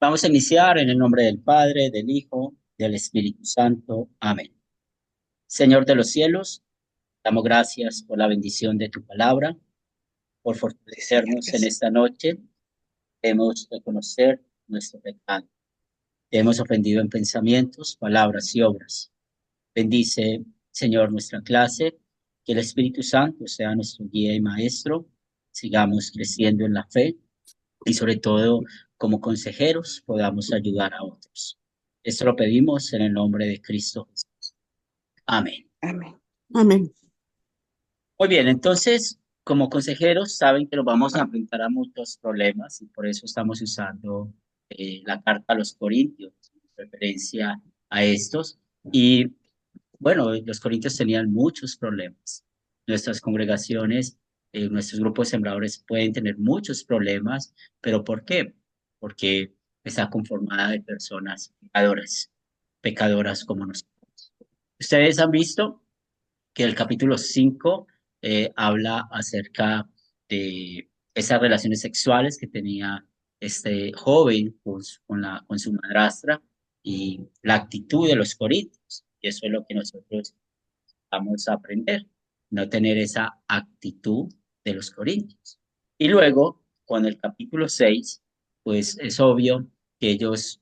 Vamos a iniciar en el nombre del Padre, del Hijo, del Espíritu Santo. Amén. Señor de los cielos, damos gracias por la bendición de tu palabra, por fortalecernos en esta noche. Debemos reconocer nuestro pecado. Te hemos ofendido en pensamientos, palabras y obras. Bendice, Señor, nuestra clase, que el Espíritu Santo sea nuestro guía y maestro. Sigamos creciendo en la fe y sobre todo como consejeros podamos ayudar a otros. Esto lo pedimos en el nombre de Cristo Jesús. Amén. Amén. Amén. Muy bien, entonces, como consejeros saben que nos vamos a enfrentar a muchos problemas y por eso estamos usando la carta a los Corintios, en referencia a estos. Y bueno, los Corintios tenían muchos problemas. Nuestras congregaciones, nuestros grupos de sembradores pueden tener muchos problemas, pero ¿por qué? Porque está conformada de personas pecadoras, pecadoras como nosotros. Ustedes han visto que el capítulo 5 habla acerca de esas relaciones sexuales que tenía este joven con su madrastra y la actitud de los corintios. Y eso es lo que nosotros vamos a aprender, no tener esa actitud de los corintios. Y luego, con el capítulo 6 pues es obvio que ellos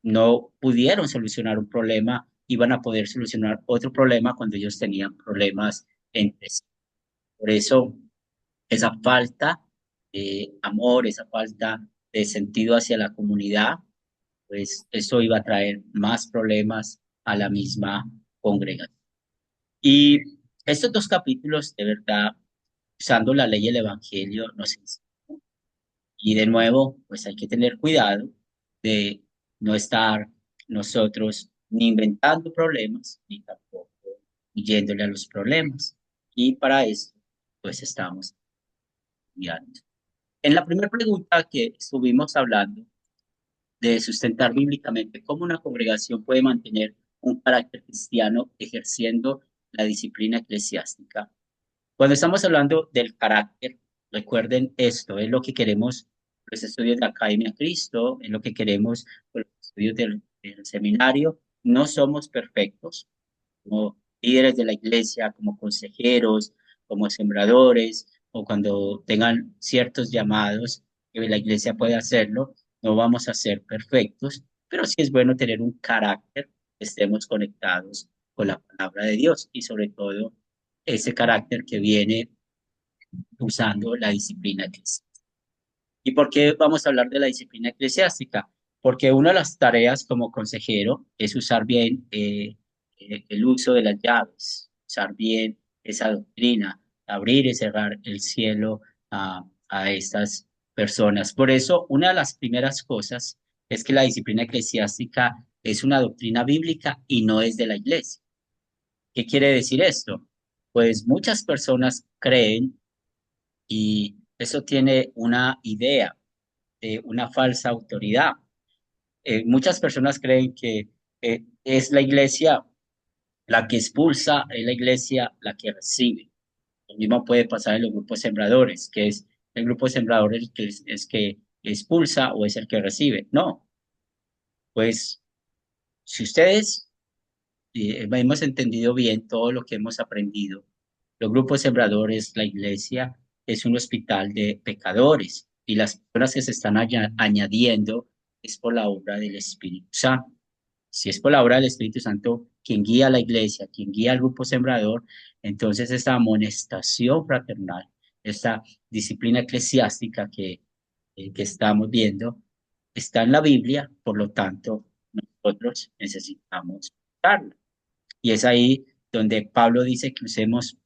no pudieron solucionar un problema, iban a poder solucionar otro problema cuando ellos tenían problemas entre sí. Por eso, esa falta de amor, esa falta de sentido hacia la comunidad, pues eso iba a traer más problemas a la misma congregación. Y estos dos capítulos, de verdad, usando la ley y el evangelio, nos enseñan. Y de nuevo, pues hay que tener cuidado de no estar nosotros ni inventando problemas, ni tampoco yéndole a los problemas. Y para eso, pues estamos estudiando. En la primera pregunta que estuvimos hablando de sustentar bíblicamente cómo una congregación puede mantener un carácter cristiano ejerciendo la disciplina eclesiástica. Cuando estamos hablando del carácter, recuerden esto, es lo que queremos los estudios de la Academia Cristo, es lo que queremos los estudios del seminario. No somos perfectos como líderes de la iglesia, como consejeros, como sembradores, o cuando tengan ciertos llamados, que la iglesia puede hacerlo, no vamos a ser perfectos, pero sí es bueno tener un carácter, que estemos conectados con la palabra de Dios y sobre todo ese carácter que viene usando la disciplina eclesiástica. ¿Y por qué vamos a hablar de la disciplina eclesiástica? Porque una de las tareas como consejero es usar bien el uso de las llaves, usar bien esa doctrina, abrir y cerrar el cielo a estas personas. Por eso, una de las primeras cosas es que la disciplina eclesiástica es una doctrina bíblica y no es de la iglesia. ¿Qué quiere decir esto? Pues muchas personas creen y eso tiene una idea de una falsa autoridad. Muchas personas creen que es la iglesia la que expulsa, es la iglesia la que recibe. Lo mismo puede pasar en los grupos sembradores, que es el grupo de sembradores que es que expulsa o es el que recibe. No, pues si ustedes hemos entendido bien todo lo que hemos aprendido, los grupos sembradores, la iglesia, es un hospital de pecadores y las personas que se están añadiendo es por la obra del Espíritu Santo. Si es por la obra del Espíritu Santo quien guía a la iglesia, quien guía al grupo sembrador, entonces esta amonestación fraternal, esta disciplina eclesiástica que estamos viendo, está en la Biblia, por lo tanto, nosotros necesitamos usarla. Y es ahí donde Pablo dice que usemos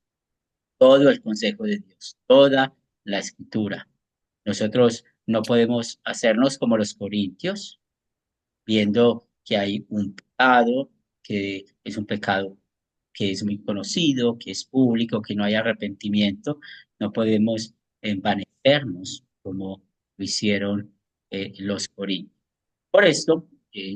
todo el consejo de Dios, toda la escritura. Nosotros no podemos hacernos como los corintios, viendo que hay un pecado, que es un pecado que es muy conocido, que es público, que no hay arrepentimiento. No podemos envanecernos como lo hicieron los corintios. Por esto,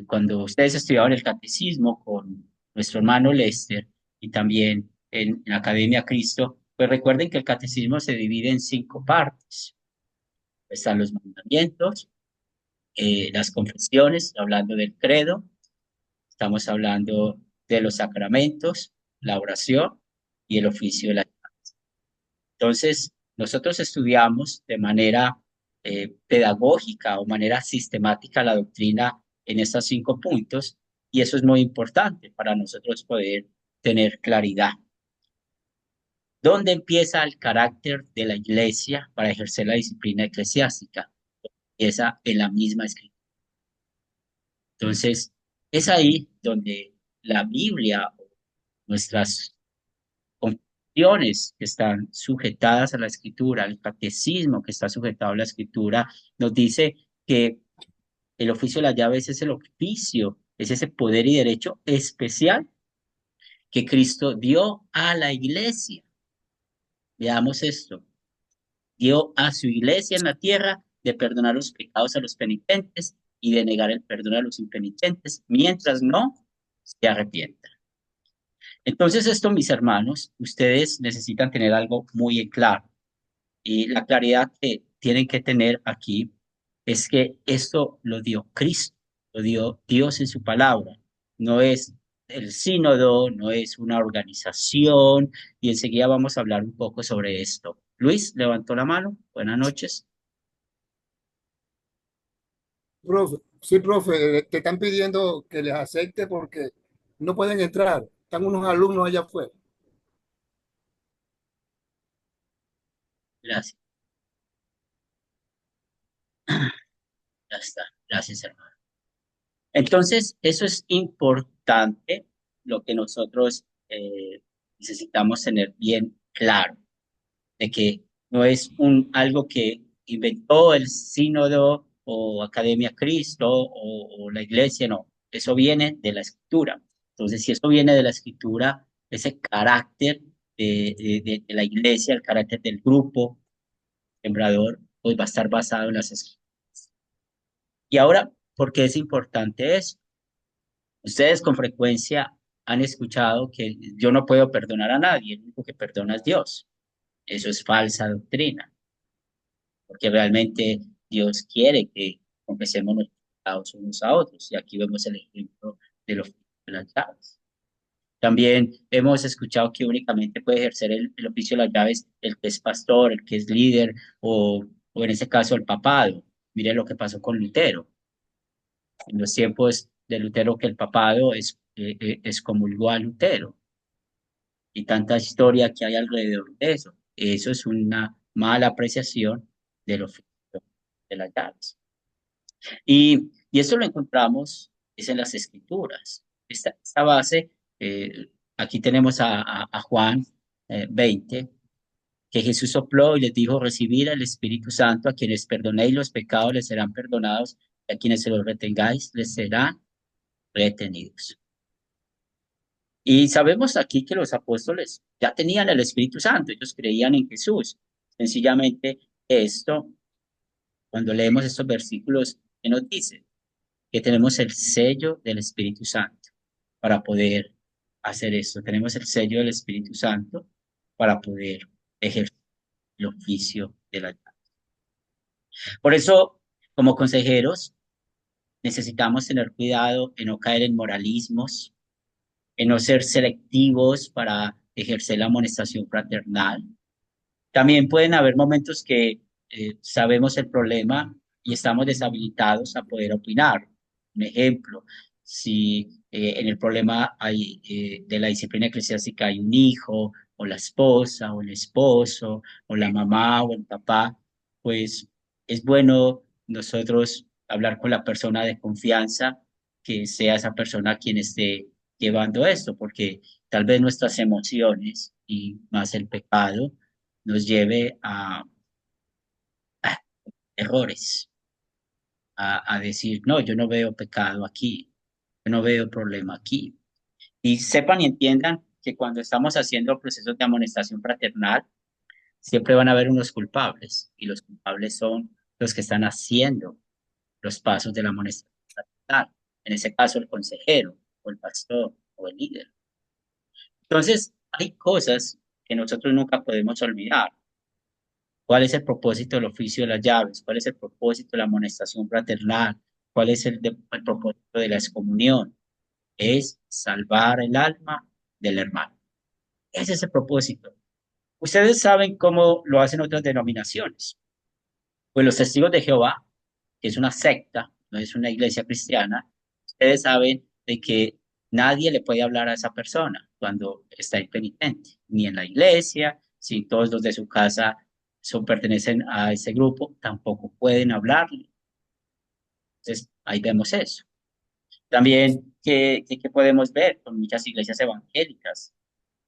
cuando ustedes estudiaban el catecismo con nuestro hermano Lester y también en Academia Cristo, pues recuerden que el catecismo se divide en 5 partes. Están los mandamientos, las confesiones, hablando del credo, estamos hablando de los sacramentos, la oración y el oficio de la... Entonces, nosotros estudiamos de manera pedagógica o manera sistemática la doctrina en estos 5 puntos y eso es muy importante para nosotros poder tener claridad. ¿Dónde empieza el carácter de la iglesia para ejercer la disciplina eclesiástica? Empieza en la misma escritura. Entonces, es ahí donde la Biblia, nuestras confesiones que están sujetadas a la escritura, el catecismo que está sujetado a la escritura, nos dice que el oficio de las llaves es el oficio, es ese poder y derecho especial que Cristo dio a la iglesia. Veamos esto. Dio a su iglesia en la tierra de perdonar los pecados a los penitentes y de negar el perdón a los impenitentes, mientras no se arrepientan. Entonces, esto, mis hermanos, ustedes necesitan tener algo muy en claro. Y la claridad que tienen que tener aquí es que esto lo dio Cristo, lo dio Dios en su palabra. No es el sínodo, no es una organización. Y enseguida vamos a hablar un poco sobre esto. Luis levantó la mano. Buenas noches. Profe, sí, profe, te están pidiendo que les acepte porque no pueden entrar. Están unos alumnos allá afuera. Gracias. Ya está. Gracias, hermano. Entonces, eso es importante, lo que nosotros necesitamos tener bien claro, de que no es algo que inventó el sínodo o Academia Cristo o la iglesia, no, eso viene de la escritura. Entonces, si eso viene de la escritura, ese carácter de la iglesia, el carácter del grupo sembrador, pues va a estar basado en las escrituras. Y ahora, ¿por qué es importante eso? Ustedes con frecuencia han escuchado que yo no puedo perdonar a nadie, el único que perdona es Dios. Eso es falsa doctrina, porque realmente Dios quiere que confesemos nuestros pecados unos a otros. Y aquí vemos el ejemplo de los de las llaves. También hemos escuchado que únicamente puede ejercer el oficio de las llaves el que es pastor, el que es líder, o en ese caso el papado. Mire lo que pasó con Lutero. En los tiempos de Lutero, que el papado excomulgó a Lutero, y tanta historia que hay alrededor de eso. Eso es una mala apreciación del oficio de las llaves. Y esto lo encontramos es en las escrituras. Esta base, aquí tenemos a Juan 20, que Jesús sopló y les dijo: recibir el Espíritu Santo, a quienes perdonéis los pecados les serán perdonados, y a quienes se los retengáis les serán retenidos. Y sabemos aquí que los apóstoles ya tenían el Espíritu Santo, ellos creían en Jesús. Sencillamente esto, cuando leemos estos versículos, ¿qué nos dice? Que tenemos el sello del Espíritu Santo para poder hacer esto. Tenemos el sello del Espíritu Santo para poder ejercer el oficio de la llave. Por eso, como consejeros, necesitamos tener cuidado en no caer en moralismos, en no ser selectivos para ejercer la amonestación fraternal. También pueden haber momentos que sabemos el problema y estamos deshabilitados a poder opinar. Un ejemplo, si en el problema de la disciplina eclesiástica hay un hijo, o la esposa, o el esposo, o la mamá, o el papá, pues es bueno nosotros hablar con la persona de confianza, que sea esa persona quien esté llevando esto, porque tal vez nuestras emociones y más el pecado nos lleve a errores, a decir, no, yo no veo pecado aquí, yo no veo problema aquí. Y sepan y entiendan que cuando estamos haciendo procesos de amonestación fraternal, siempre van a haber unos culpables, y los culpables son los que están haciendo los pasos de la amonestación fraternal. En ese caso, el consejero, o el pastor, o el líder. Entonces, hay cosas que nosotros nunca podemos olvidar. ¿Cuál es el propósito del oficio de las llaves? ¿Cuál es el propósito de la amonestación fraternal? ¿Cuál es el propósito de la excomunión? Es salvar el alma del hermano. Ese es el propósito. Ustedes saben cómo lo hacen otras denominaciones. Pues los testigos de Jehová, que es una secta, no es una iglesia cristiana, ustedes saben de que nadie le puede hablar a esa persona cuando está impenitente, ni en la iglesia, si todos los de su casa pertenecen a ese grupo, tampoco pueden hablarle. Entonces, ahí vemos eso. También, ¿qué podemos ver con muchas iglesias evangélicas?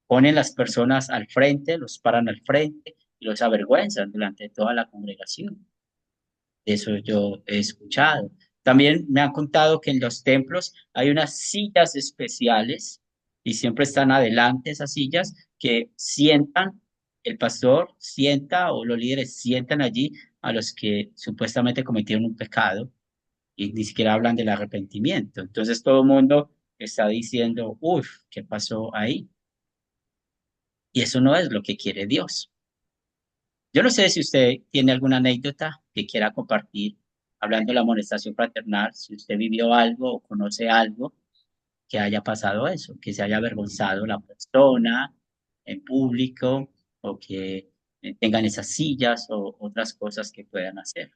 Ponen las personas al frente, los paran al frente y los avergüenzan delante de toda la congregación. Eso yo he escuchado. También me han contado que en los templos hay unas sillas especiales y siempre están adelante esas sillas que sientan, el pastor sienta o los líderes sientan allí a los que supuestamente cometieron un pecado y ni siquiera hablan del arrepentimiento. Entonces todo el mundo está diciendo, uff, ¿qué pasó ahí? Y eso no es lo que quiere Dios. Yo no sé si usted tiene alguna anécdota que quiera compartir hablando de la amonestación fraternal, si usted vivió algo o conoce algo que haya pasado eso, que se haya avergonzado la persona en público o que tengan esas sillas o otras cosas que puedan hacer.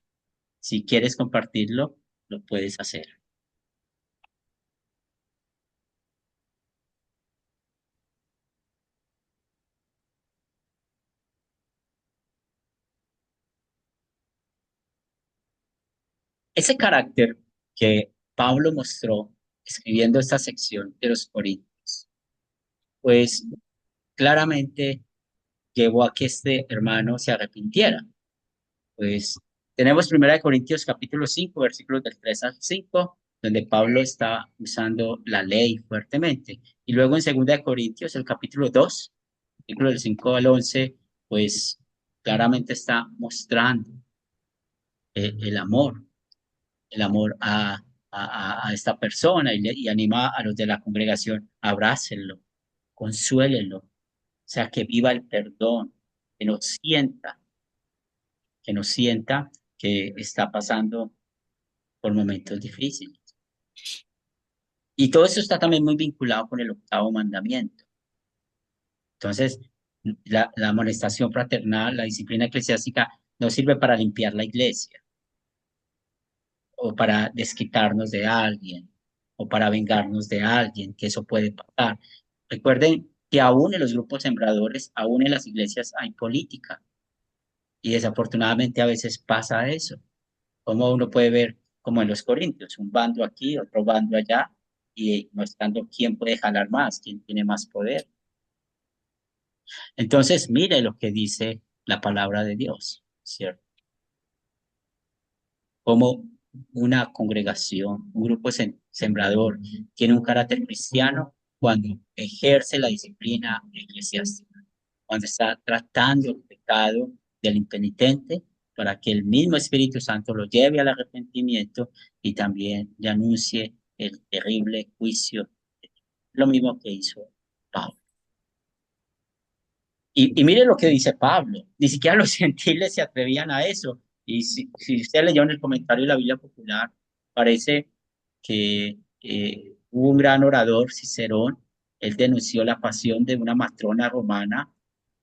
Si quieres compartirlo, lo puedes hacer. Ese carácter que Pablo mostró escribiendo esta sección de los Corintios, pues claramente llevó a que este hermano se arrepintiera. Pues tenemos Primera de Corintios capítulo 5 versículos del 3 al 5 donde Pablo está usando la ley fuertemente. Y luego en Segunda de Corintios, el capítulo 2 versículos del 5 al 11 pues claramente está mostrando el amor, el amor a esta persona y anima a los de la congregación, abrácenlo, consuélenlo, o sea, que viva el perdón, que no sienta, que no sienta que está pasando por momentos difíciles. Y todo eso está también muy vinculado con el octavo mandamiento. Entonces, la amonestación fraternal, la disciplina eclesiástica, no sirve para limpiar la iglesia o para desquitarnos de alguien o para vengarnos de alguien, que eso puede pasar. Recuerden que aún en los grupos sembradores, aún en las iglesias hay política y desafortunadamente a veces pasa eso. Como uno puede ver, como en los Corintios, un bando aquí, otro bando allá, y mostrando quién puede jalar más, quién tiene más poder. Entonces, mire lo que dice la palabra de Dios, ¿cierto? Como una congregación, un grupo sembrador, tiene un carácter cristiano cuando ejerce la disciplina eclesiástica, cuando está tratando el pecado del impenitente para que el mismo Espíritu Santo lo lleve al arrepentimiento y también le anuncie el terrible juicio, lo mismo que hizo Pablo. Y mire lo que dice Pablo, ni siquiera los gentiles se atrevían a eso. Y si usted leyó en el comentario de la Biblia Popular, parece que hubo un gran orador, Cicerón, él denunció la pasión de una matrona romana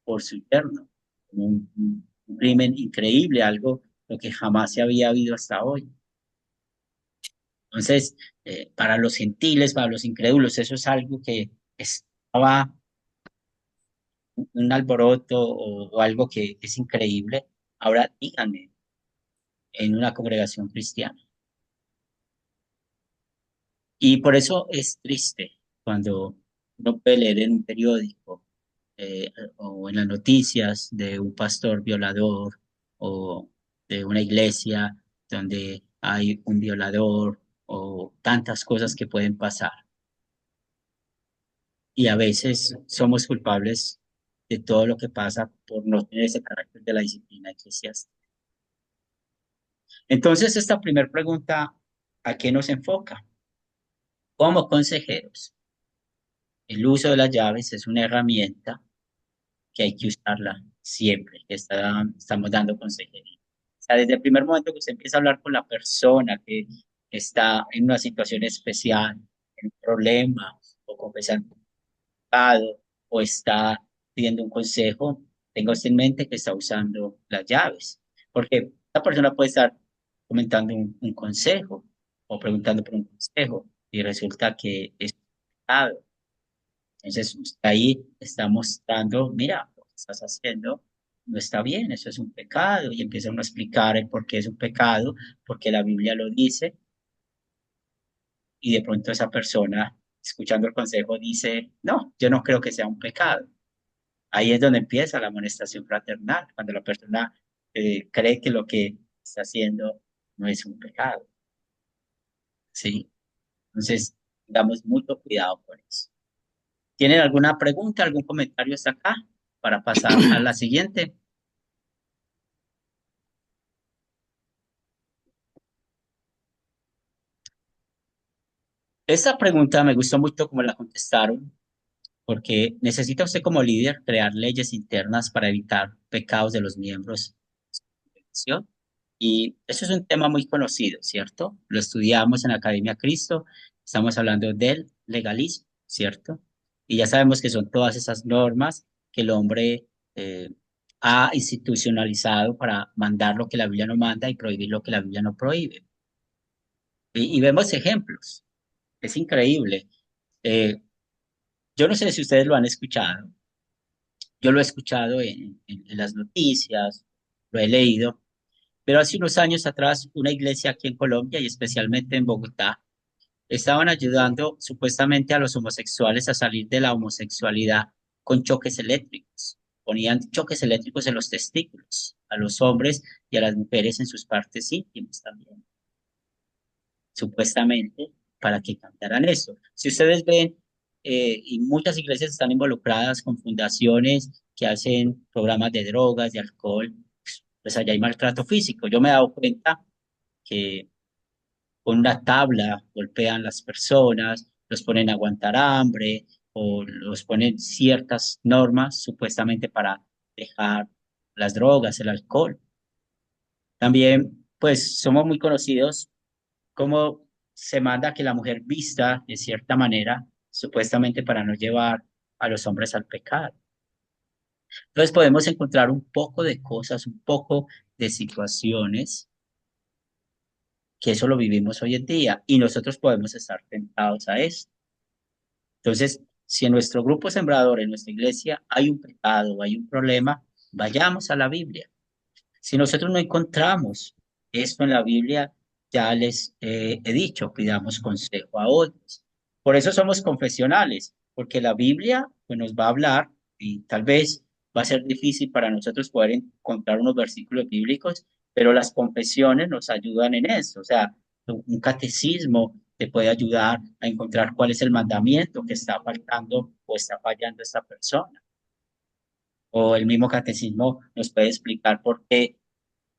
por su yerno, un crimen increíble, algo lo que jamás se había habido hasta hoy. Entonces, para los gentiles, para los incrédulos, eso es algo que estaba un alboroto o algo que es increíble. Ahora díganme, en una congregación cristiana. Y por eso es triste cuando uno puede leer en un periódico o en las noticias de un pastor violador o de una iglesia donde hay un violador o tantas cosas que pueden pasar. Y a veces somos culpables de todo lo que pasa por no tener ese carácter de la disciplina eclesiástica. Entonces, esta primera pregunta, ¿a qué nos enfoca? Como consejeros, el uso de las llaves es una herramienta que hay que usarla siempre que estamos dando consejería. O sea, desde el primer momento que usted empieza a hablar con la persona, que está en una situación especial, en un problema, o confesando un pecado, o está pidiendo un consejo, tenga usted en mente que está usando las llaves. Porque la persona puede estar comentando un consejo o preguntando por un consejo y resulta que es pecado. Entonces, usted ahí está mostrando, mira, lo que estás haciendo no está bien, eso es un pecado, y empieza uno a explicar el por qué es un pecado, porque la Biblia lo dice, y de pronto esa persona, escuchando el consejo, dice, no, yo no creo que sea un pecado. Ahí es donde empieza la amonestación fraternal, cuando la persona cree que lo que está haciendo no es un pecado, ¿sí? Entonces, damos mucho cuidado con eso. ¿Tienen alguna pregunta, algún comentario hasta acá para pasar a la siguiente? Esta pregunta me gustó mucho cómo la contestaron, porque necesita usted como líder crear leyes internas para evitar pecados de los miembros de su congregación. Y eso es un tema muy conocido, ¿cierto? Lo estudiamos en la Academia Cristo, estamos hablando del legalismo, ¿cierto? Y ya sabemos que son todas esas normas que el hombre eh, ha institucionalizado para mandar lo que la Biblia no manda y prohibir lo que la Biblia no prohíbe. Y vemos ejemplos, es increíble. Eh, yo no sé si ustedes lo han escuchado, yo lo he escuchado en las noticias, lo he leído, pero hace unos años atrás una iglesia aquí en Colombia y especialmente en Bogotá estaban ayudando supuestamente a los homosexuales a salir de la homosexualidad con choques eléctricos. Ponían choques eléctricos en los testículos, a los hombres y a las mujeres en sus partes íntimas también, supuestamente, para que cantaran eso. Si ustedes ven, y muchas iglesias están involucradas con fundaciones que hacen programas de drogas, de alcohol, pues allá hay maltrato físico. Yo me he dado cuenta que con una tabla golpean las personas, los ponen a aguantar hambre o los ponen ciertas normas supuestamente para dejar las drogas, el alcohol. También, pues, somos muy conocidos como se manda que la mujer vista de cierta manera, supuestamente para no llevar a los hombres al pecado. Entonces podemos encontrar un poco de cosas, un poco de situaciones que eso lo vivimos hoy en día y nosotros podemos estar tentados a eso. Entonces, si en nuestro grupo sembrador, en nuestra iglesia, hay un pecado, hay un problema, vayamos a la Biblia. Si nosotros no encontramos esto en la Biblia, ya les he dicho, pidamos consejo a otros. Por eso somos confesionales, porque la Biblia pues, nos va a hablar y tal vez va a ser difícil para nosotros poder encontrar unos versículos bíblicos, pero las confesiones nos ayudan en eso. O sea, un catecismo te puede ayudar a encontrar cuál es el mandamiento que está faltando o está fallando esta persona. O el mismo catecismo nos puede explicar por qué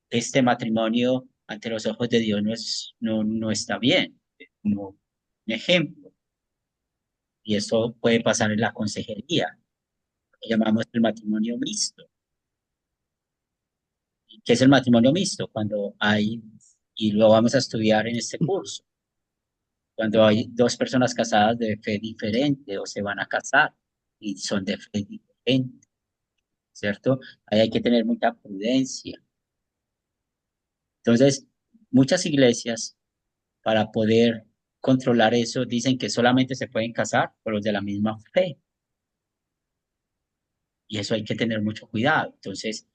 este matrimonio ante los ojos de Dios no está bien, como un ejemplo. Y eso puede pasar en la consejería, lo que llamamos el matrimonio mixto. ¿Qué es el matrimonio mixto? Cuando hay, y lo vamos a estudiar en este curso, cuando hay dos personas casadas de fe diferente o se van a casar y son de fe diferente, ¿cierto? Ahí hay que tener mucha prudencia. Entonces, muchas iglesias para poder controlar eso, dicen que solamente se pueden casar con los de la misma fe. Y eso hay que tener mucho cuidado. Entonces,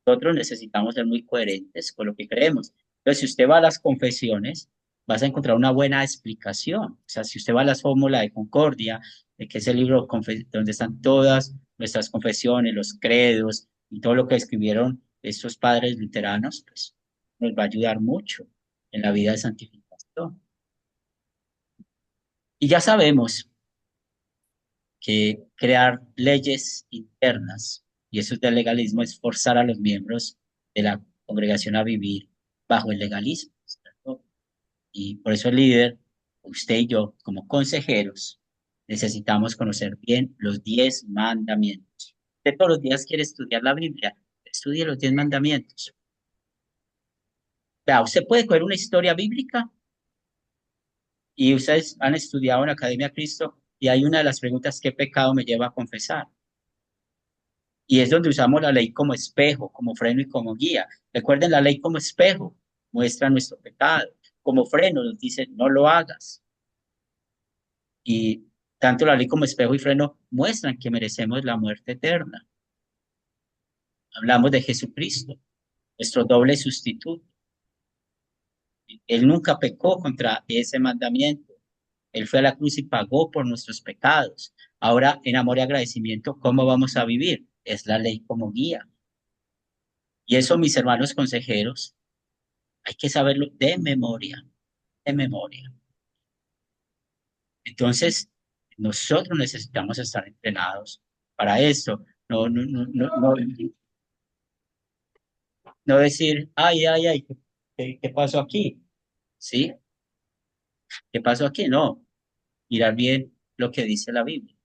nosotros necesitamos ser muy coherentes con lo que creemos. Entonces, si usted va a las confesiones, vas a encontrar una buena explicación. O sea, si usted va a la fórmula de Concordia, que es el libro donde están todas nuestras confesiones, los credos y todo lo que escribieron estos padres luteranos, pues nos va a ayudar mucho en la vida de santificación. Y ya sabemos que crear leyes internas, y eso es del legalismo, es forzar a los miembros de la congregación a vivir bajo el legalismo, ¿cierto? Y por eso el líder, usted y yo, como consejeros, necesitamos conocer bien los 10 mandamientos. Usted todos los días quiere estudiar la Biblia, estudie los 10 mandamientos. Vea, usted puede coger una historia bíblica Y ustedes han estudiado en la Academia Cristo y hay una de las preguntas, ¿qué pecado me lleva a confesar? Y es donde usamos la ley como espejo, como freno y como guía. Recuerden, la ley como espejo muestra nuestro pecado, como freno nos dice, no lo hagas. Y tanto la ley como espejo y freno muestran que merecemos la muerte eterna. Hablamos de Jesucristo, nuestro doble sustituto. Él nunca pecó contra ese mandamiento. Él fue a la cruz y pagó por nuestros pecados. Ahora, en amor y agradecimiento, ¿cómo vamos a vivir? Es la ley como guía. Y eso, mis hermanos consejeros, hay que saberlo de memoria, de memoria. Entonces, nosotros necesitamos estar entrenados para esto. No decir, ay, ay, ay, ¿qué pasó aquí? ¿Sí? ¿Qué pasó aquí? No, mirar bien lo que dice la Biblia.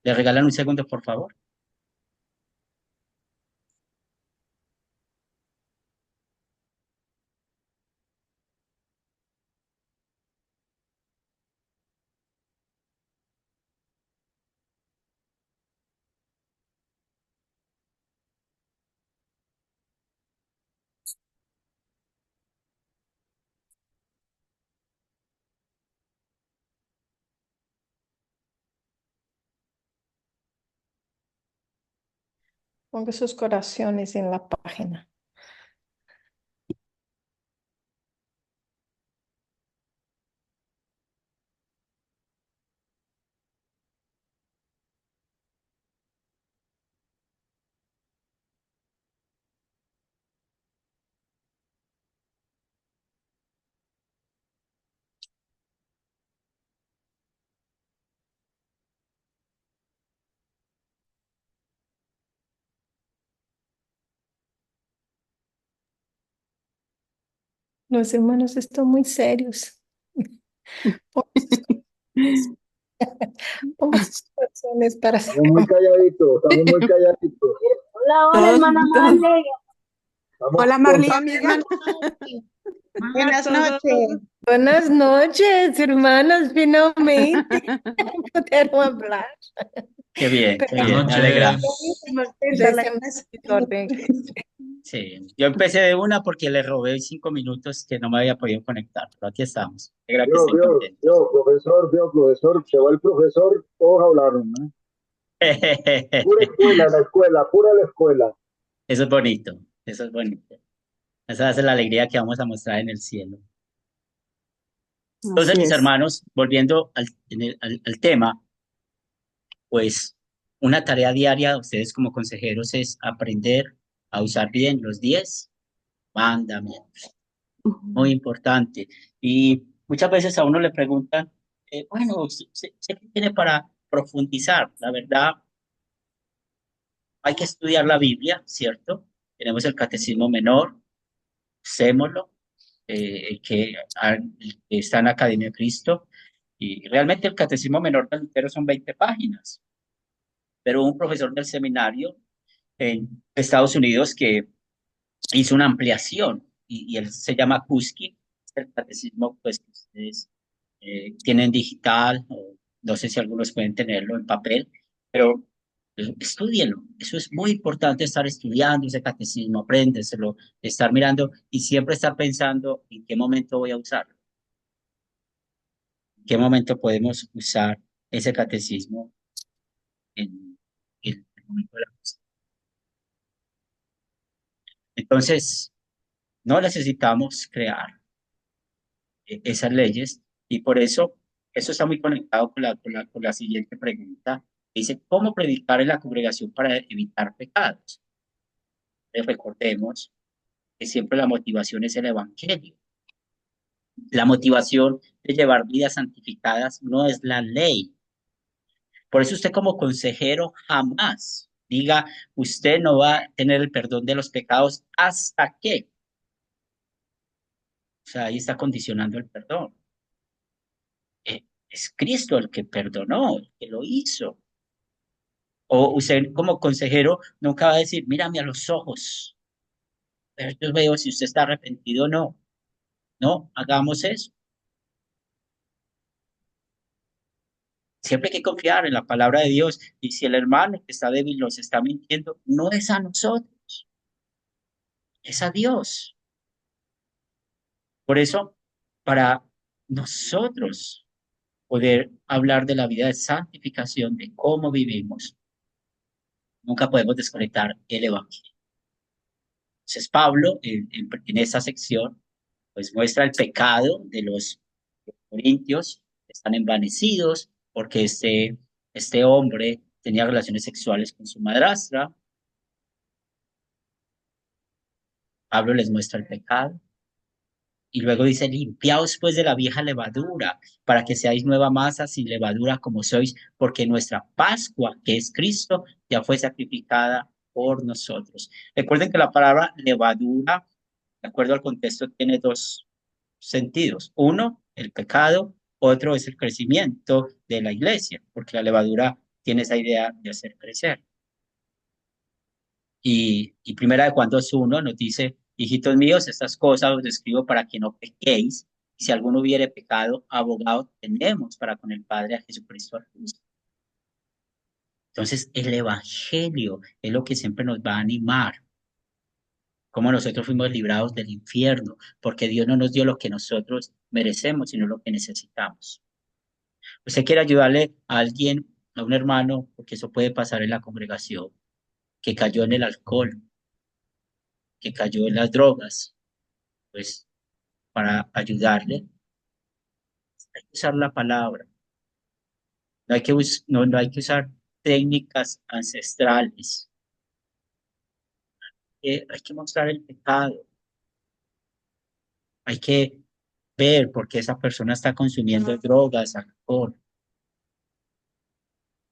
¿Le regalan un segundo, por favor? Ponga sus corazones en la página. Los hermanos están muy serios. Ponga ponga sus corazones para hacer. Estamos muy calladitos, estamos muy calladitos. Hola, hola, Todos, hermana todos. Marley. Estamos Hola Marley, amiga. Buenas noches. Buenas noches, hermanas, finalmente pudieron hablar. Qué bien, qué Pero bien, me alegra. Sí, yo empecé de una porque le robé 5 minutos que no me había podido conectar, pero aquí estamos. Me alegra que estén contentos. Vio, profesor, se va el profesor, todos hablaron, ¿no? Pura escuela, la escuela, pura la escuela. Eso es bonito, eso es bonito. Esa es la alegría que vamos a mostrar en el cielo. Entonces, Así mis es. hermanos, volviendo al tema, pues una tarea diaria de ustedes como consejeros es aprender a usar bien los 10 mandamientos. Muy importante. Y muchas veces a uno le preguntan, bueno, sé que tiene para profundizar. La verdad, hay que estudiar la Biblia, ¿cierto? Tenemos el catecismo menor, usémoslo, el que está en la Academia de Cristo. Y realmente el catecismo menor del Lutero son 20 páginas. Pero un profesor del seminario en Estados Unidos que hizo una ampliación y él se llama Kuski, el catecismo pues que ustedes tienen digital, o no sé si algunos pueden tenerlo en papel, pero estudienlo. Eso es muy importante, estar estudiando ese catecismo, apréndeselo, estar mirando y siempre estar pensando en qué momento voy a usarlo, en qué momento podemos usar ese catecismo en el momento de la cosa. Entonces, no necesitamos crear esas leyes y por eso eso está muy conectado con la siguiente pregunta. Dice, ¿cómo predicar en la congregación para evitar pecados? Recordemos que siempre la motivación es el evangelio. La motivación de llevar vidas santificadas no es la ley. Por eso usted como consejero jamás diga, usted no va a tener el perdón de los pecados hasta que. O sea, ahí está condicionando el perdón. Es Cristo el que perdonó, el que lo hizo. O usted como consejero nunca va a decir, mírame a los ojos, pero yo veo si usted está arrepentido o no. No, hagamos eso. Siempre hay que confiar en la palabra de Dios. Y si el hermano que está débil nos está mintiendo, no es a nosotros, es a Dios. Por eso, para nosotros poder hablar de la vida de santificación, de cómo vivimos, nunca podemos desconectar el Evangelio. Entonces, Pablo, en esa sección, pues muestra el pecado de los corintios, que están envanecidos porque este hombre tenía relaciones sexuales con su madrastra. Pablo les muestra el pecado. Y luego dice, limpiaos pues de la vieja levadura, para que seáis nueva masa sin levadura como sois, porque nuestra Pascua, que es Cristo, ya fue sacrificada por nosotros. Recuerden que la palabra levadura, de acuerdo al contexto, tiene dos sentidos. Uno, el pecado; otro es el crecimiento de la iglesia, porque la levadura tiene esa idea de hacer crecer. Y primera de Juan 2:1 nos dice, hijitos míos, estas cosas os escribo para que no pequéis. Y si alguno hubiere pecado, abogado tenemos para con el Padre, a Jesucristo el justo. Entonces, el Evangelio es lo que siempre nos va a animar, como nosotros fuimos librados del infierno, porque Dios no nos dio lo que nosotros merecemos, sino lo que necesitamos. Usted quiere ayudarle a alguien, a un hermano, porque eso puede pasar en la congregación, que cayó en el alcohol, que cayó en las drogas, pues para ayudarle hay que usar la palabra, no hay que usar técnicas ancestrales. Hay que mostrar el pecado, hay que ver por qué esa persona está consumiendo drogas, alcohol,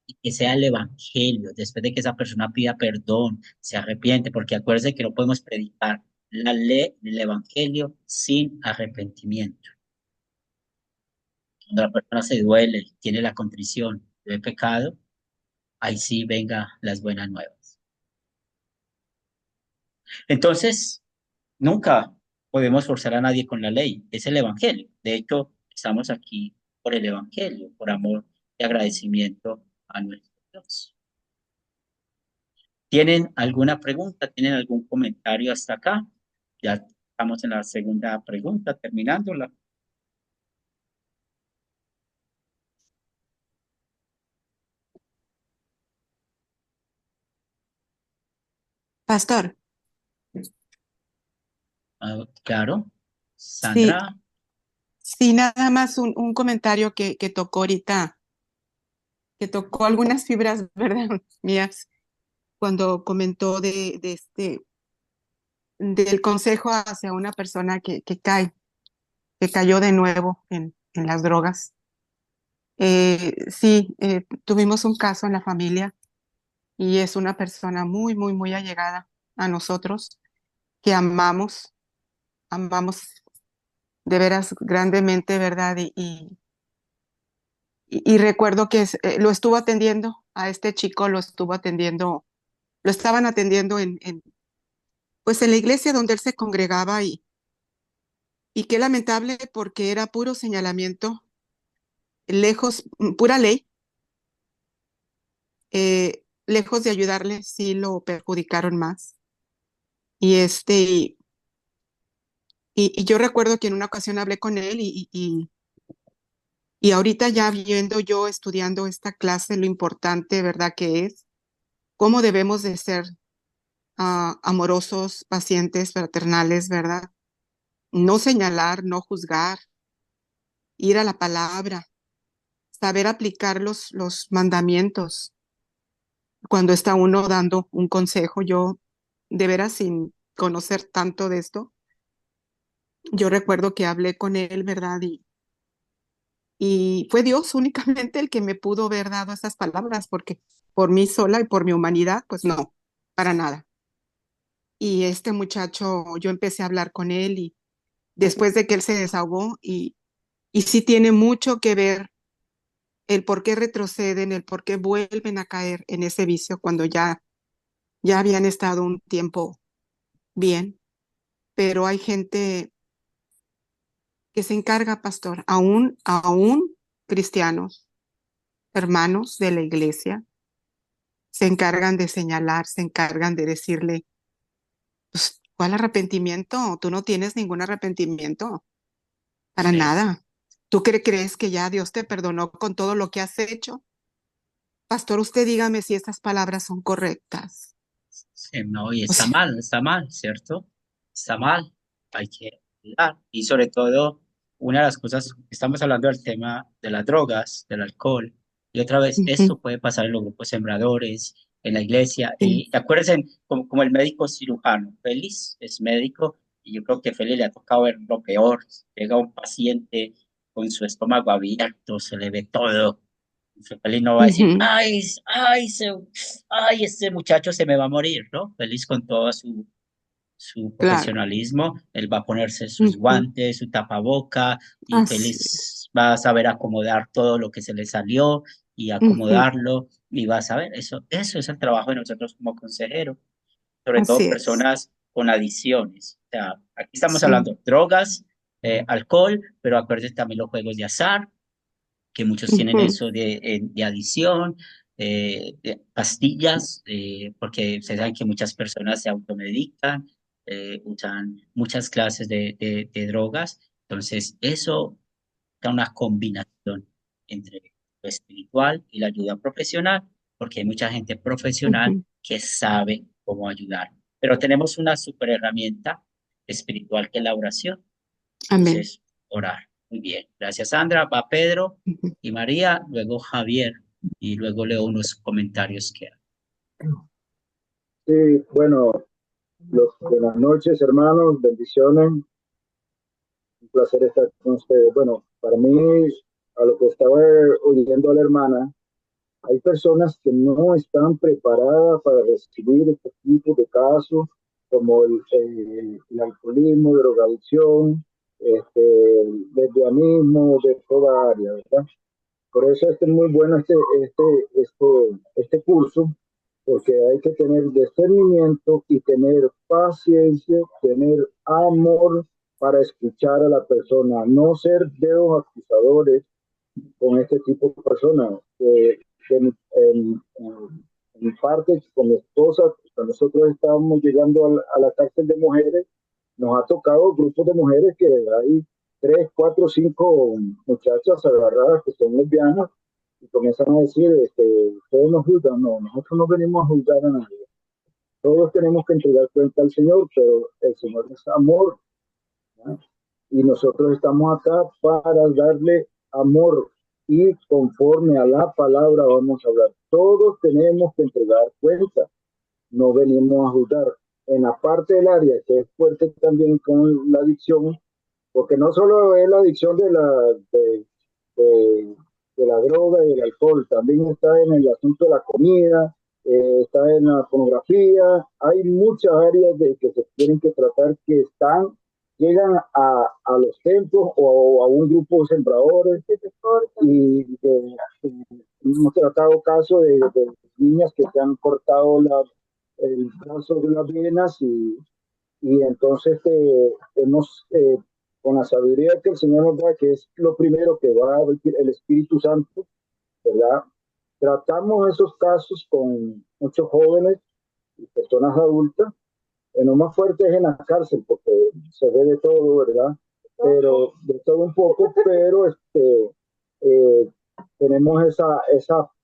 y que sea el evangelio, después de que esa persona pida perdón, se arrepiente, porque acuérdense que no podemos predicar la ley del evangelio sin arrepentimiento. Cuando la persona se duele, tiene la contrición de pecado, ahí sí venga las buenas nuevas. Entonces, nunca podemos forzar a nadie con la ley, es el evangelio. De hecho, estamos aquí por el evangelio, por amor y agradecimiento a nuestro Dios. ¿Tienen alguna pregunta? ¿Tienen algún comentario hasta acá? Ya estamos en la segunda pregunta, terminándola. Pastor, Ah, claro. sí, Sandra, sí, nada más un comentario que tocó ahorita, que tocó algunas fibras, ¿verdad? Mías, cuando comentó del consejo hacia una persona que cayó de nuevo en las drogas. Sí, tuvimos un caso en la familia y es una persona muy, muy, muy allegada a nosotros, que amamos de veras grandemente, ¿verdad? Y recuerdo que lo estuvo atendiendo, a este chico lo estuvo atendiendo, lo estaban atendiendo pues en la iglesia donde él se congregaba y qué lamentable porque era puro señalamiento, lejos, pura ley, lejos de ayudarle, sí lo perjudicaron más. Y y yo recuerdo que en una ocasión hablé con él y ahorita ya viendo yo, estudiando esta clase, lo importante, ¿verdad? Que es cómo debemos de ser amorosos, pacientes, fraternales, ¿verdad? No señalar, no juzgar, ir a la palabra, saber aplicar los mandamientos. Cuando está uno dando un consejo, yo de veras sin conocer tanto de esto, yo recuerdo que hablé con él, ¿verdad? Y fue Dios únicamente el que me pudo haber dado esas palabras, porque por mí sola y por mi humanidad, pues no, para nada. Y este muchacho, yo empecé a hablar con él y después de que él se desahogó y sí tiene mucho que ver el por qué retroceden, el por qué vuelven a caer en ese vicio cuando ya habían estado un tiempo bien, pero hay gente que se encarga, pastor, aún cristianos, hermanos de la iglesia se encargan de señalar, se encargan de decirle, pues, ¿cuál arrepentimiento? Tú no tienes ningún arrepentimiento, para Sí, nada. ¿Tú crees que ya Dios te perdonó con todo lo que has hecho? Pastor, usted dígame si estas palabras son correctas. sí, no, y O sea, está mal, ¿cierto? Está mal, hay que cuidar. Y sobre todo, una de las cosas, estamos hablando del tema de las drogas, del alcohol, y otra vez, ujú, esto puede pasar en los grupos sembradores, en la iglesia, sí, y acuérdense, como el médico cirujano, Félix es médico, y yo creo que a Félix le ha tocado ver lo peor, llega un paciente con su estómago abierto, se le ve todo, Félix no va a decir, ujú, ay, este muchacho se me va a morir, ¿no? Feliz con todo su claro, profesionalismo, él va a ponerse sus ujú, guantes, su tapaboca y así, feliz va a saber acomodar todo lo que se le salió y ujú, acomodarlo y va a saber, eso es el trabajo de nosotros como consejeros, sobre así todo es, personas con adicciones. O sea, aquí estamos sí, hablando de drogas, alcohol, pero acuérdense también los juegos de azar, que muchos tienen ujú, eso de adicción, de pastillas, porque ustedes saben que muchas personas se automedican, usan muchas clases de drogas. Entonces, eso da una combinación entre lo espiritual y la ayuda profesional, porque hay mucha gente profesional ujú. que sabe cómo ayudar. Pero tenemos una super herramienta espiritual que es la oración. Amén. Entonces, orar. Muy bien. Gracias, Sandra. Va Pedro Ujú. y María, luego Javier y luego leo unos comentarios que hay. Sí, bueno, buenas noches, hermanos, bendiciones, un placer estar con ustedes. Bueno, para mí, a lo que estaba oyendo a la hermana, hay personas que no están preparadas para recibir este tipo de casos, como el alcoholismo, drogadicción, lesbianismo, de toda área, ¿verdad? Por eso es muy bueno este curso, porque hay que tener discernimiento y tener paciencia, tener amor para escuchar a la persona, no ser dedos acusadores con este tipo de personas. En parte, con mi esposa, cuando nosotros estábamos llegando a la cárcel de mujeres, nos ha tocado grupos de mujeres que hay tres, cuatro, cinco muchachas agarradas que son lesbianas y comienzan a decir, ustedes nos juzgan. No, nosotros no venimos a juzgar a nadie. Todos tenemos que entregar cuenta al Señor, pero el Señor es amor, ¿no? Y nosotros estamos acá para darle amor y conforme a la palabra vamos a hablar. Todos tenemos que entregar cuenta, no venimos a juzgar. En la parte del área que es fuerte también con la adicción, porque no solo es la adicción de, de la droga y el alcohol, también está en el asunto de la comida, está en la pornografía, hay muchas áreas que se tienen que tratar que llegan a los templos o a un grupo de sembradores y hemos tratado casos de niñas que se han cortado el brazo de las venas y entonces hemos, con la sabiduría que el Señor nos da, que es lo primero que va a decir el Espíritu Santo, ¿verdad? Tratamos esos casos con muchos jóvenes y personas adultas. En lo más fuerte es en la cárcel, porque se ve de todo, ¿verdad? Pero de todo un poco, pero eh, tenemos esa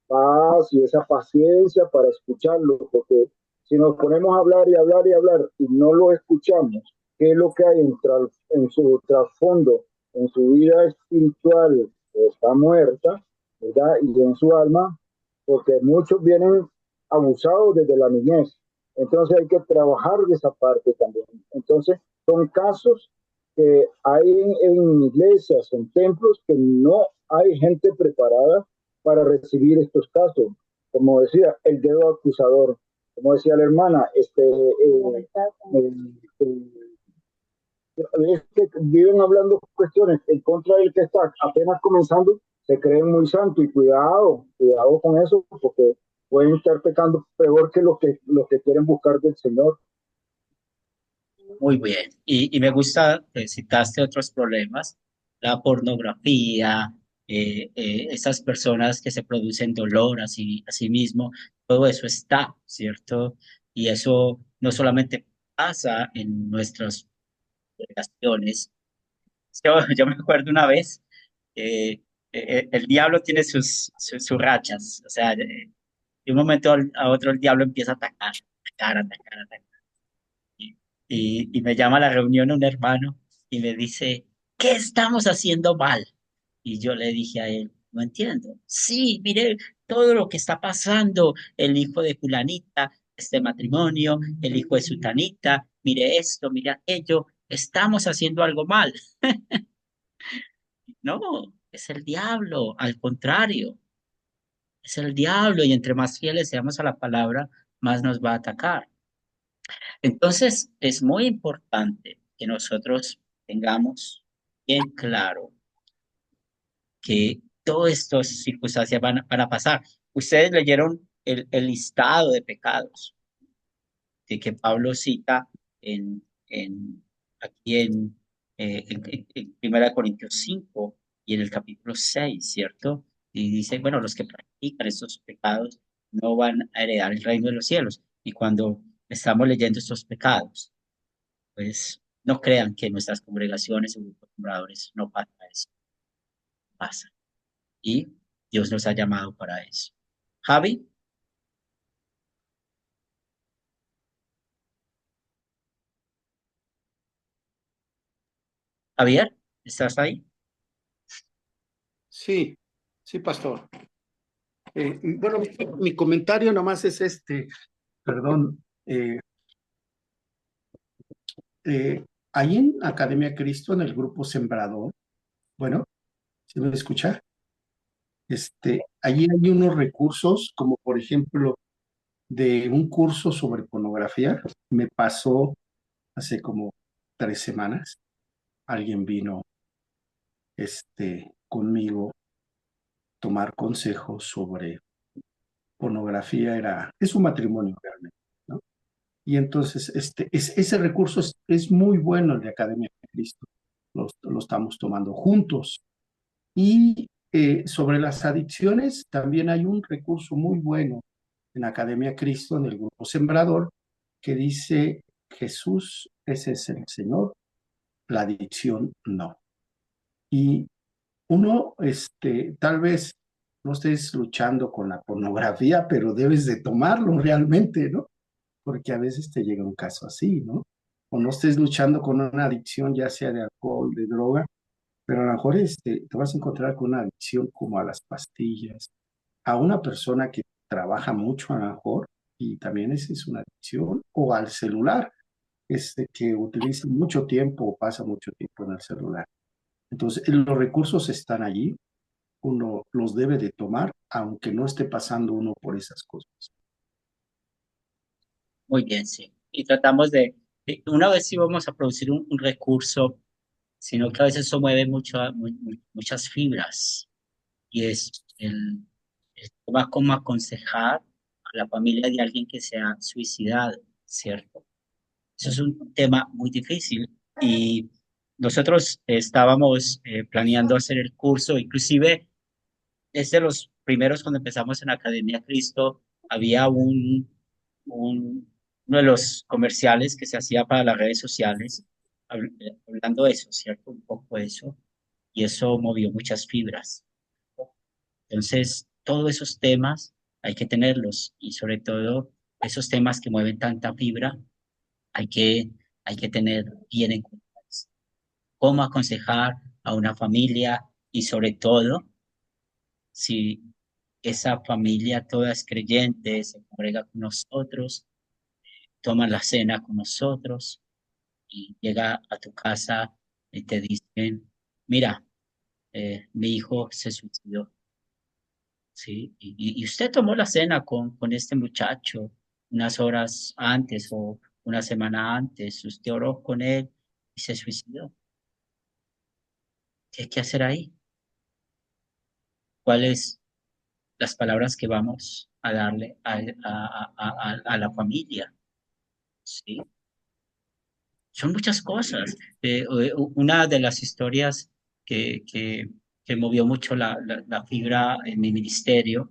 paz y esa paciencia para escucharlo, porque si nos ponemos a hablar y hablar y hablar y no lo escuchamos, ¿qué es lo que hay en su trasfondo, en su vida espiritual? Está muerta, ¿verdad? Y en su alma, porque muchos vienen abusados desde la niñez. Entonces hay que trabajar de esa parte también. Entonces son casos que hay en iglesias, en templos, que no hay gente preparada para recibir estos casos. Como decía, el dedo acusador. Como decía la hermana, es que viven hablando cuestiones en contra del que está apenas comenzando, se creen muy santos y cuidado, cuidado con eso, porque pueden estar pecando peor que los que quieren buscar del Señor. Muy bien. Y me gusta que citaste otros problemas, la pornografía, esas personas que se producen dolor a sí mismo, todo eso está, ¿cierto? Y eso no solamente pasa en nuestras relaciones. Yo me acuerdo una vez, el diablo tiene sus rachas, o sea, de un momento a otro el diablo empieza a atacar, atacar, atacar, atacar. Y me llama a la reunión un hermano y me dice, ¿qué estamos haciendo mal? Y yo le dije a él, no entiendo. Sí, mire todo lo que está pasando, el hijo de fulanita, este matrimonio, el hijo de sutanita, mire esto, mire aquello, estamos haciendo algo mal. No, es el diablo, al contrario, es el diablo y entre más fieles seamos a la palabra, más nos va a atacar. Entonces, es muy importante que nosotros tengamos bien claro que todas estas circunstancias van a pasar. Ustedes leyeron el listado de pecados de que Pablo cita en, en, aquí en 1 Corintios 5 y en el capítulo 6, ¿cierto? Y dice, bueno, los que practican estos pecados no van a heredar el reino de los cielos. Y cuando estamos leyendo estos pecados, pues no crean que en nuestras congregaciones o grupos de oradores no pasa eso, pasa. Y Dios nos ha llamado para eso. Javi, Javier, ¿estás ahí? Sí, sí, pastor. Bueno, mi comentario nomás es perdón, ahí en Academia Cristo, en el grupo Sembrador, bueno, ¿se me escucha? Allí hay unos recursos, como por ejemplo, de un curso sobre pornografía, me pasó hace como 3 semanas, alguien vino, conmigo tomar consejos sobre pornografía, es un matrimonio realmente, ¿no? Y entonces, ese recurso es muy bueno, el de Academia de Cristo. Lo estamos tomando juntos. Y sobre las adicciones, también hay un recurso muy bueno en Academia Cristo, en el grupo Sembrador, que dice, Jesús, ese es el Señor, la adicción no. Y uno, tal vez no estés luchando con la pornografía, pero debes de tomarlo realmente, ¿no? Porque a veces te llega un caso así, ¿no? O no estés luchando con una adicción, ya sea de alcohol, de droga, pero a lo mejor te vas a encontrar con una adicción como a las pastillas, a una persona que trabaja mucho a lo mejor, y también esa es una adicción, o al celular, que utiliza mucho tiempo o pasa mucho tiempo en el celular. Entonces, los recursos están allí, uno los debe de tomar, aunque no esté pasando uno por esas cosas. Muy bien, sí. Y tratamos una vez sí vamos a producir un recurso, sino que a veces eso mueve muchas fibras y es el tema cómo aconsejar a la familia de alguien que se ha suicidado, ¿cierto? Eso es un tema muy difícil y nosotros estábamos planeando hacer el curso, inclusive es de los primeros cuando empezamos en Academia Cristo, había uno de los comerciales que se hacía para las redes sociales, hablando de eso, ¿cierto? Un poco de eso, y eso movió muchas fibras. Entonces, todos esos temas hay que tenerlos y sobre todo esos temas que mueven tanta fibra, hay que, hay que tener bien en cuenta cómo aconsejar a una familia y sobre todo si esa familia toda es creyente, se congrega con nosotros, toma la cena con nosotros y llega a tu casa y te dicen, mira, mi hijo se suicidó, ¿sí? Y usted tomó la cena con este muchacho unas horas antes o una semana antes, usted oró con él y se suicidó. ¿Qué hay que hacer ahí? ¿Cuáles las palabras que vamos a darle a la familia? ¿Sí? Son muchas cosas. Una de las historias que, que, que movió mucho la fibra en mi ministerio.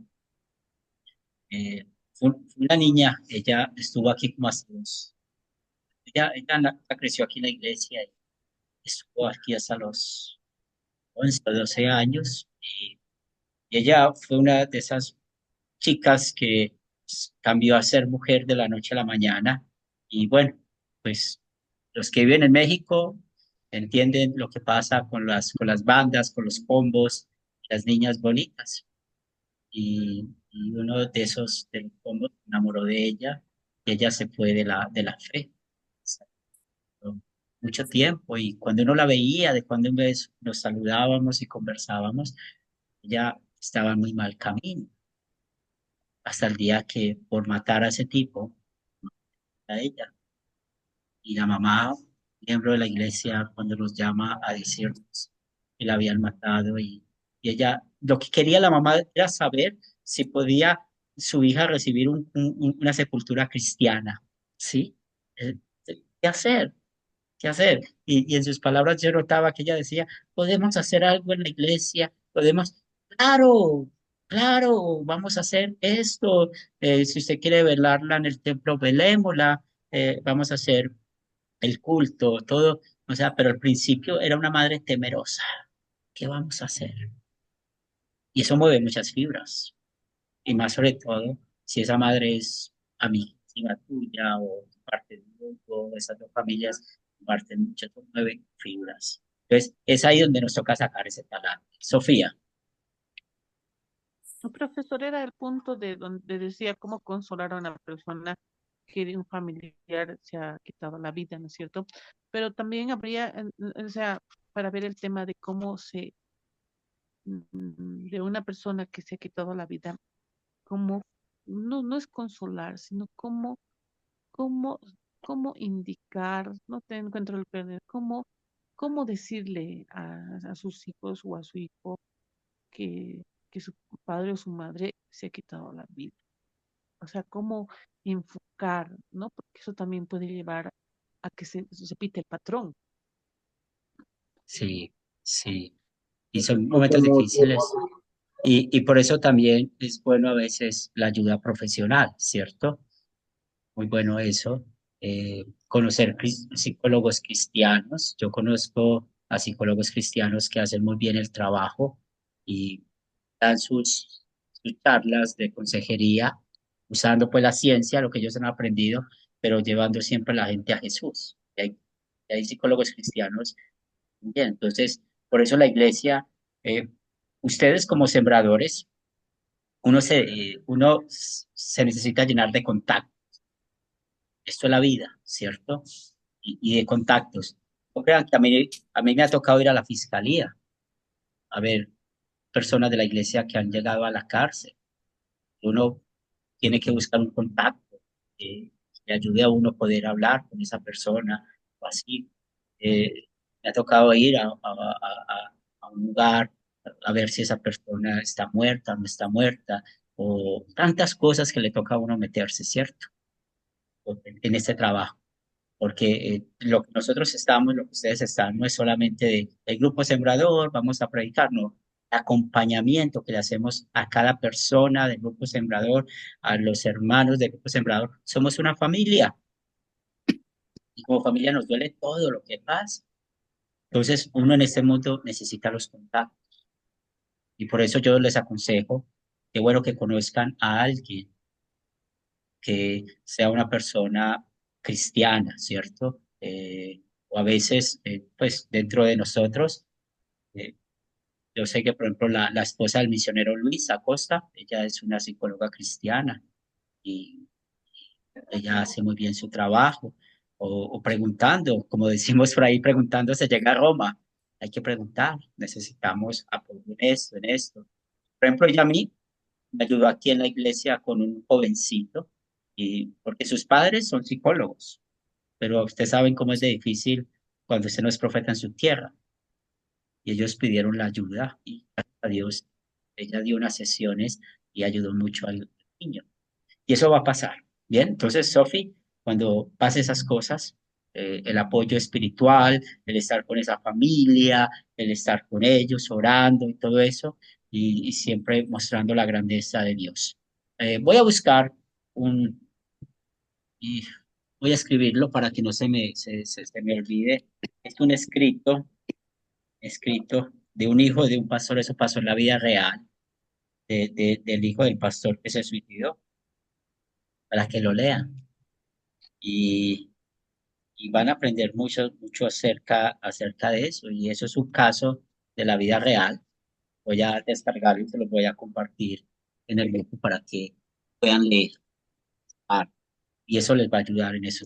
Fue una niña, ella estuvo aquí como hasta ella creció aquí en la iglesia y estuvo aquí hasta los 11 o 12 años y ella fue una de esas chicas que cambió a ser mujer de la noche a la mañana. Y bueno, pues los que viven en México entienden lo que pasa con las bandas, con los combos, las niñas bonitas. Y uno de esos del combos se enamoró de ella y ella se fue de la fe. Mucho tiempo y cuando uno la veía, de cuando en vez nos saludábamos y conversábamos, ella estaba en muy mal camino hasta el día que por matar a ese tipo, a ella. Y la mamá, miembro de la iglesia, cuando nos llama a decirnos que la habían matado y ella, lo que quería la mamá era saber si podía su hija recibir una sepultura cristiana, ¿sí? Eh, ¿Qué hacer? ¿Qué hacer? Y en sus palabras yo notaba que ella decía, podemos hacer algo en la iglesia, podemos, claro, claro, vamos a hacer esto, si usted quiere velarla en el templo, velémosla, vamos a hacer el culto, todo, o sea, pero al principio era una madre temerosa, ¿qué vamos a hacer? Y eso mueve muchas fibras, y más sobre todo si esa madre es amiga tuya o parte de un grupo, esas dos familias comparten mucho, eso mueve fibras. Entonces, es ahí donde nos toca sacar ese talante. Sofía, El profesor era el punto de donde decía cómo consolar a una persona que de un familiar se ha quitado la vida, ¿no es cierto? Pero también habría, o sea, para ver el tema de cómo de una persona que se ha quitado la vida, cómo, no es consolar, sino cómo, cómo indicar, no te encuentro el perder, cómo decirle a sus hijos o a su hijo que, que su padre o su madre se ha quitado la vida. O sea, cómo enfocar, ¿no? Porque eso también puede llevar a que se repite el patrón. sí, sí. Y son Escucha momentos mucho. difíciles. Y por eso también es bueno a veces la ayuda profesional, ¿cierto? Muy bueno eso. Conocer psicólogos cristianos. Yo conozco a psicólogos cristianos que hacen muy bien el trabajo y dan sus charlas de consejería usando pues la ciencia, lo que ellos han aprendido, pero llevando siempre a la gente a Jesús. Y hay psicólogos cristianos. Bien, entonces, por eso la iglesia, eh, ustedes como sembradores, uno se necesita llenar de contactos. Esto es la vida, ¿cierto? Y de contactos. No crean que a mí me ha tocado ir a la fiscalía a ver personas de la iglesia que han llegado a la cárcel. Uno tiene que buscar un contacto que le ayude a uno a poder hablar con esa persona o así. Me ha tocado ir a un lugar a ver si esa persona está muerta o no está muerta, o tantas cosas que le toca a uno meterse, ¿cierto? En este trabajo. Porque lo que nosotros estamos, lo que ustedes están, no es solamente el grupo sembrador, vamos a predicar, no. El acompañamiento que le hacemos a cada persona del grupo sembrador, a los hermanos del grupo sembrador, somos una familia y como familia nos duele todo lo que pasa. Entonces, uno en este mundo necesita los contactos y por eso yo les aconsejo que bueno que conozcan a alguien que sea una persona cristiana, ¿cierto? O a veces, pues dentro de nosotros, eh, yo sé que, por ejemplo, la esposa del misionero Luis Acosta, ella es una psicóloga cristiana y ella hace muy bien su trabajo. O preguntando, como decimos por ahí, preguntando se llega a Roma. Hay que preguntar, necesitamos apoyo en esto. Por ejemplo, ella a mí me ayudó aquí en la iglesia con un jovencito, y porque sus padres son psicólogos, pero ustedes saben cómo es de difícil cuando usted no es profeta en su tierra. Y ellos pidieron la ayuda y gracias a Dios ella dio unas sesiones y ayudó mucho al niño. Y eso va a pasar. Bien, entonces, Sophie, cuando pase esas cosas, el apoyo espiritual, el estar con esa familia, el estar con ellos, orando y todo eso, y siempre mostrando la grandeza de Dios. Voy a buscar un, y voy a escribirlo para que no se me olvide. Es un escrito de un hijo de un pastor, eso pasó en la vida real, del hijo del pastor que se suicidó, para que lo lean. Y, y van a aprender mucho acerca de eso. Y eso es un caso de la vida real. Voy a descargarlo y se los voy a compartir en el grupo para que puedan leer. Y eso les va a ayudar en eso.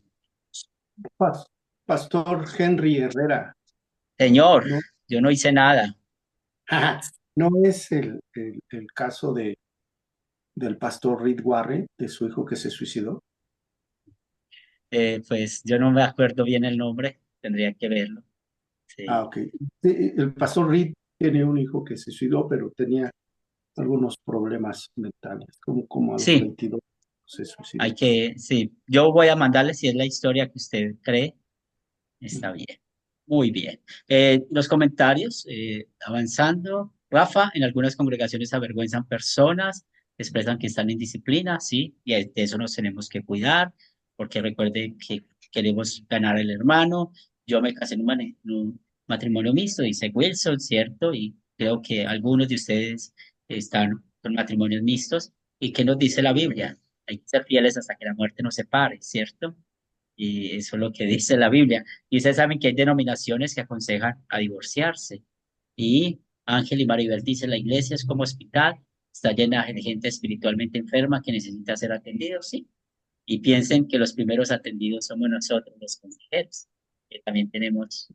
Pas- Pastor Henry Herrera, Señor, no, yo no hice nada. no es el caso del pastor Reed Warren, de su hijo que se suicidó. Pues yo no me acuerdo bien el nombre, tendría que verlo. Ah, Sí. ok. Sí, el pastor Reed tiene un hijo que se suicidó, pero tenía algunos problemas mentales, como a los Sí, 22 se suicidó. sí, yo voy a mandarle si es la historia que usted cree. Está Ujú. bien, muy bien. Los comentarios, avanzando. Rafa, en algunas congregaciones avergüenzan personas, expresan que están en disciplina, sí, y de eso nos tenemos que cuidar, porque recuerde que queremos ganar el hermano. Yo me casé en un matrimonio mixto, dice Wilson, ¿cierto? Y creo que algunos de ustedes están con matrimonios mixtos. ¿Y qué nos dice la Biblia? Hay que ser fieles hasta que la muerte nos separe, ¿cierto? Y eso es lo que dice la Biblia. Y ustedes saben que hay denominaciones que aconsejan a divorciarse. Y Ángel y Maribel dice, la iglesia es como hospital, está llena de gente espiritualmente enferma que necesita ser atendidos, ¿sí? Y piensen que los primeros atendidos somos nosotros, los consejeros, que también tenemos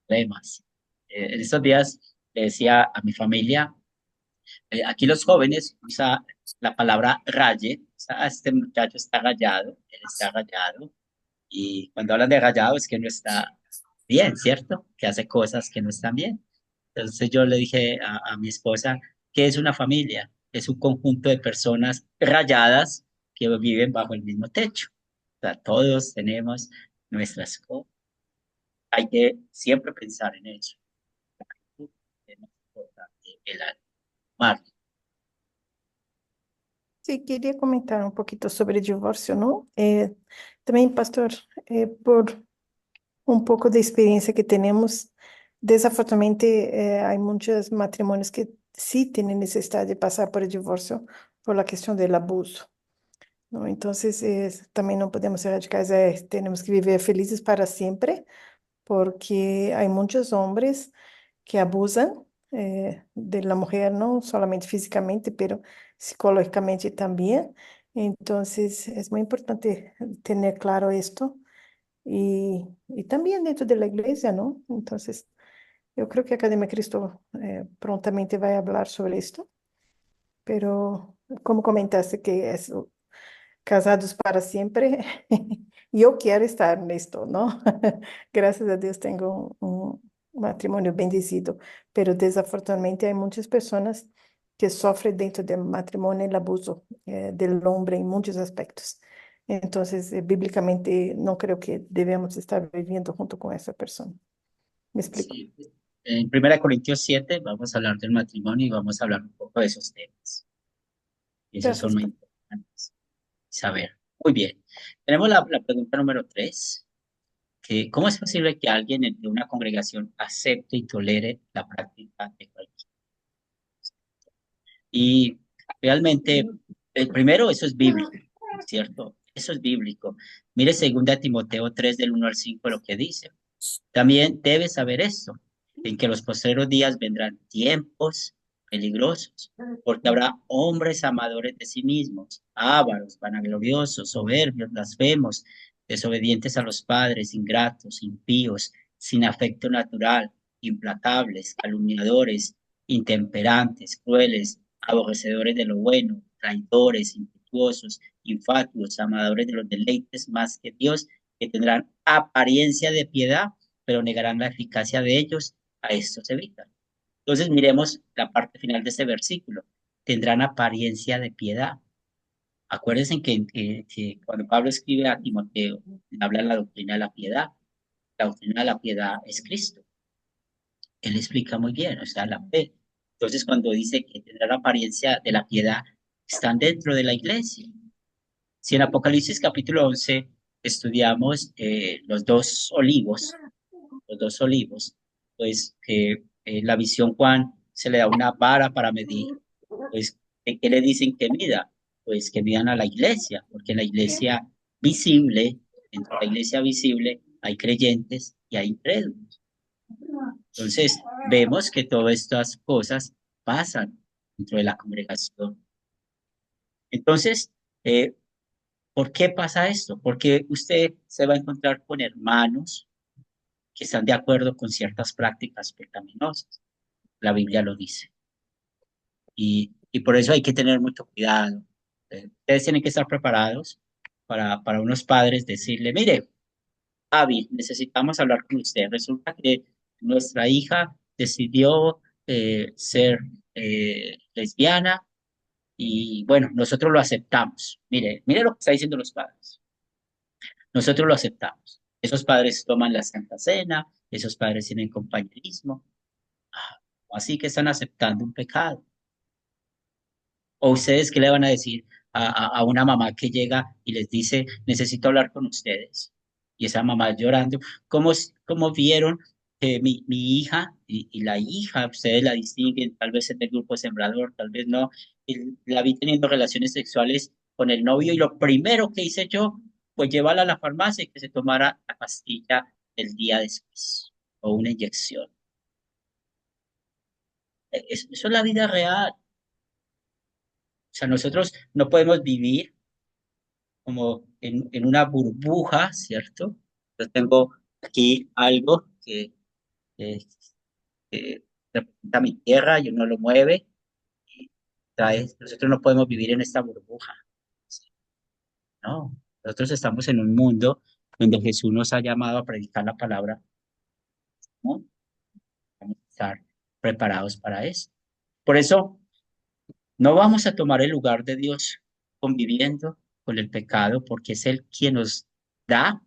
problemas. En estos días le decía a mi familia, aquí los jóvenes usan la palabra raye, o sea, este muchacho está rayado, él está rayado, y cuando hablan de rayado es que no está bien, ¿cierto? Que hace cosas que no están bien. Entonces yo le dije a mi esposa que es una familia, es un conjunto de personas rayadas que viven bajo el mismo techo. O sea, todos tenemos nuestras cosas. Hay que siempre pensar en eso. Es más importante el amar. Sí, quería comentar un poquito sobre el divorcio, ¿no? También, pastor, por un poco de experiencia que tenemos, desafortunadamente hay muchos matrimonios que sí tienen necesidad de pasar por el divorcio por la cuestión del abuso, ¿no? Entonces, también no podemos ser radicales, tenemos que vivir felices para siempre, porque hay muchos hombres que abusan de la mujer, no solamente físicamente, pero psicológicamente también. Entonces, es muy importante tener claro esto y también dentro de la iglesia, ¿no? Entonces, yo creo que Academia Cristo prontamente va a hablar sobre esto, pero como comentaste que es casados para siempre, yo quiero estar en esto, ¿no? Gracias a Dios tengo un matrimonio bendecido, pero desafortunadamente hay muchas personas que sufren dentro del matrimonio el abuso del hombre en muchos aspectos. Entonces, bíblicamente no creo que debemos estar viviendo junto con esa persona. ¿Me explico? Sí. En 1 Corintios 7 vamos a hablar del matrimonio y vamos a hablar un poco de esos temas. Y esos son Gracias. muy importantes saber. Muy bien. Tenemos la pregunta número 3, que ¿cómo es posible que alguien de una congregación acepte y tolere la práctica de cualquier? Y realmente, el primero, eso es bíblico, ¿cierto? Eso es bíblico. Mire 2 Timoteo 3 del 1 al 5 lo que dice. También debes saber esto, en que los postreros días vendrán tiempos peligrosos, porque habrá hombres amadores de sí mismos, ávaros, vanagloriosos, soberbios, blasfemos, desobedientes a los padres, ingratos, impíos, sin afecto natural, implacables, calumniadores, intemperantes, crueles, aborrecedores de lo bueno, traidores, impetuosos, infatuos, amadores de los deleites más que Dios, que tendrán apariencia de piedad, pero negarán la eficacia de ellos, a estos evitan. Entonces miremos la parte final de este versículo. Tendrán apariencia de piedad. Acuérdense que cuando Pablo escribe a Timoteo, habla de la doctrina de la piedad. La doctrina de la piedad es Cristo. Él explica muy bien, o sea, la fe. Entonces, cuando dice que tendrá la apariencia de la piedad, están dentro de la iglesia. Si en Apocalipsis capítulo 11 estudiamos los dos olivos, pues que la visión Juan se le da una vara para medir, pues ¿qué le dicen que mida? Pues que midan a la iglesia, porque en la iglesia visible, dentro de la iglesia visible, hay creyentes y hay incrédulos. Entonces, vemos que todas estas cosas pasan dentro de la congregación. Entonces, eh, ¿por qué pasa esto? Porque usted se va a encontrar con hermanos que están de acuerdo con ciertas prácticas pecaminosas. La Biblia lo dice. Y por eso hay que tener mucho cuidado. Ustedes tienen que estar preparados para unos padres decirle, mire, Avi, necesitamos hablar con usted. Resulta que nuestra hija decidió ser lesbiana y bueno, nosotros lo aceptamos. Mire lo que está diciendo los padres. Nosotros lo aceptamos. Esos padres toman la Santa Cena, esos padres tienen compañerismo, así que están aceptando un pecado. ¿O ustedes qué le van a decir a una mamá que llega y les dice, necesito hablar con ustedes? Y esa mamá llorando, ¿cómo vieron que mi hija y la hija, ustedes la distinguen, tal vez es del grupo sembrador, tal vez no, la vi teniendo relaciones sexuales con el novio y lo primero que hice yo fue llevarla a la farmacia y que se tomara la pastilla el día después o una inyección? Eso es la vida real. O sea, nosotros no podemos vivir como en una burbuja, ¿cierto? Yo tengo aquí algo que- que representa mi tierra y uno lo mueve y nosotros no podemos vivir en esta burbuja, ¿no? Nosotros estamos en un mundo donde Jesús nos ha llamado a predicar la palabra, ¿no? Vamos a estar preparados para eso. Por eso, no vamos a tomar el lugar de Dios conviviendo con el pecado, porque es Él quien nos da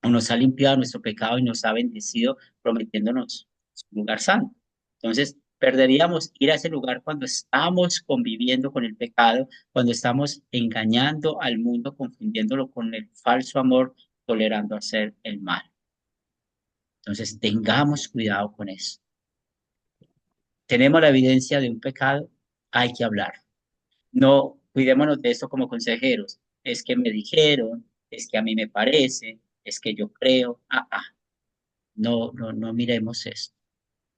o nos ha limpiado nuestro pecado y nos ha bendecido prometiéndonos un lugar santo. Entonces, perderíamos ir a ese lugar cuando estamos conviviendo con el pecado, cuando estamos engañando al mundo, confundiéndolo con el falso amor, tolerando hacer el mal. Entonces, tengamos cuidado con eso. Tenemos la evidencia de un pecado, hay que hablar. No, cuidémonos de esto como consejeros. Es que me dijeron, es que a mí me parece, es que yo creo. No miremos esto,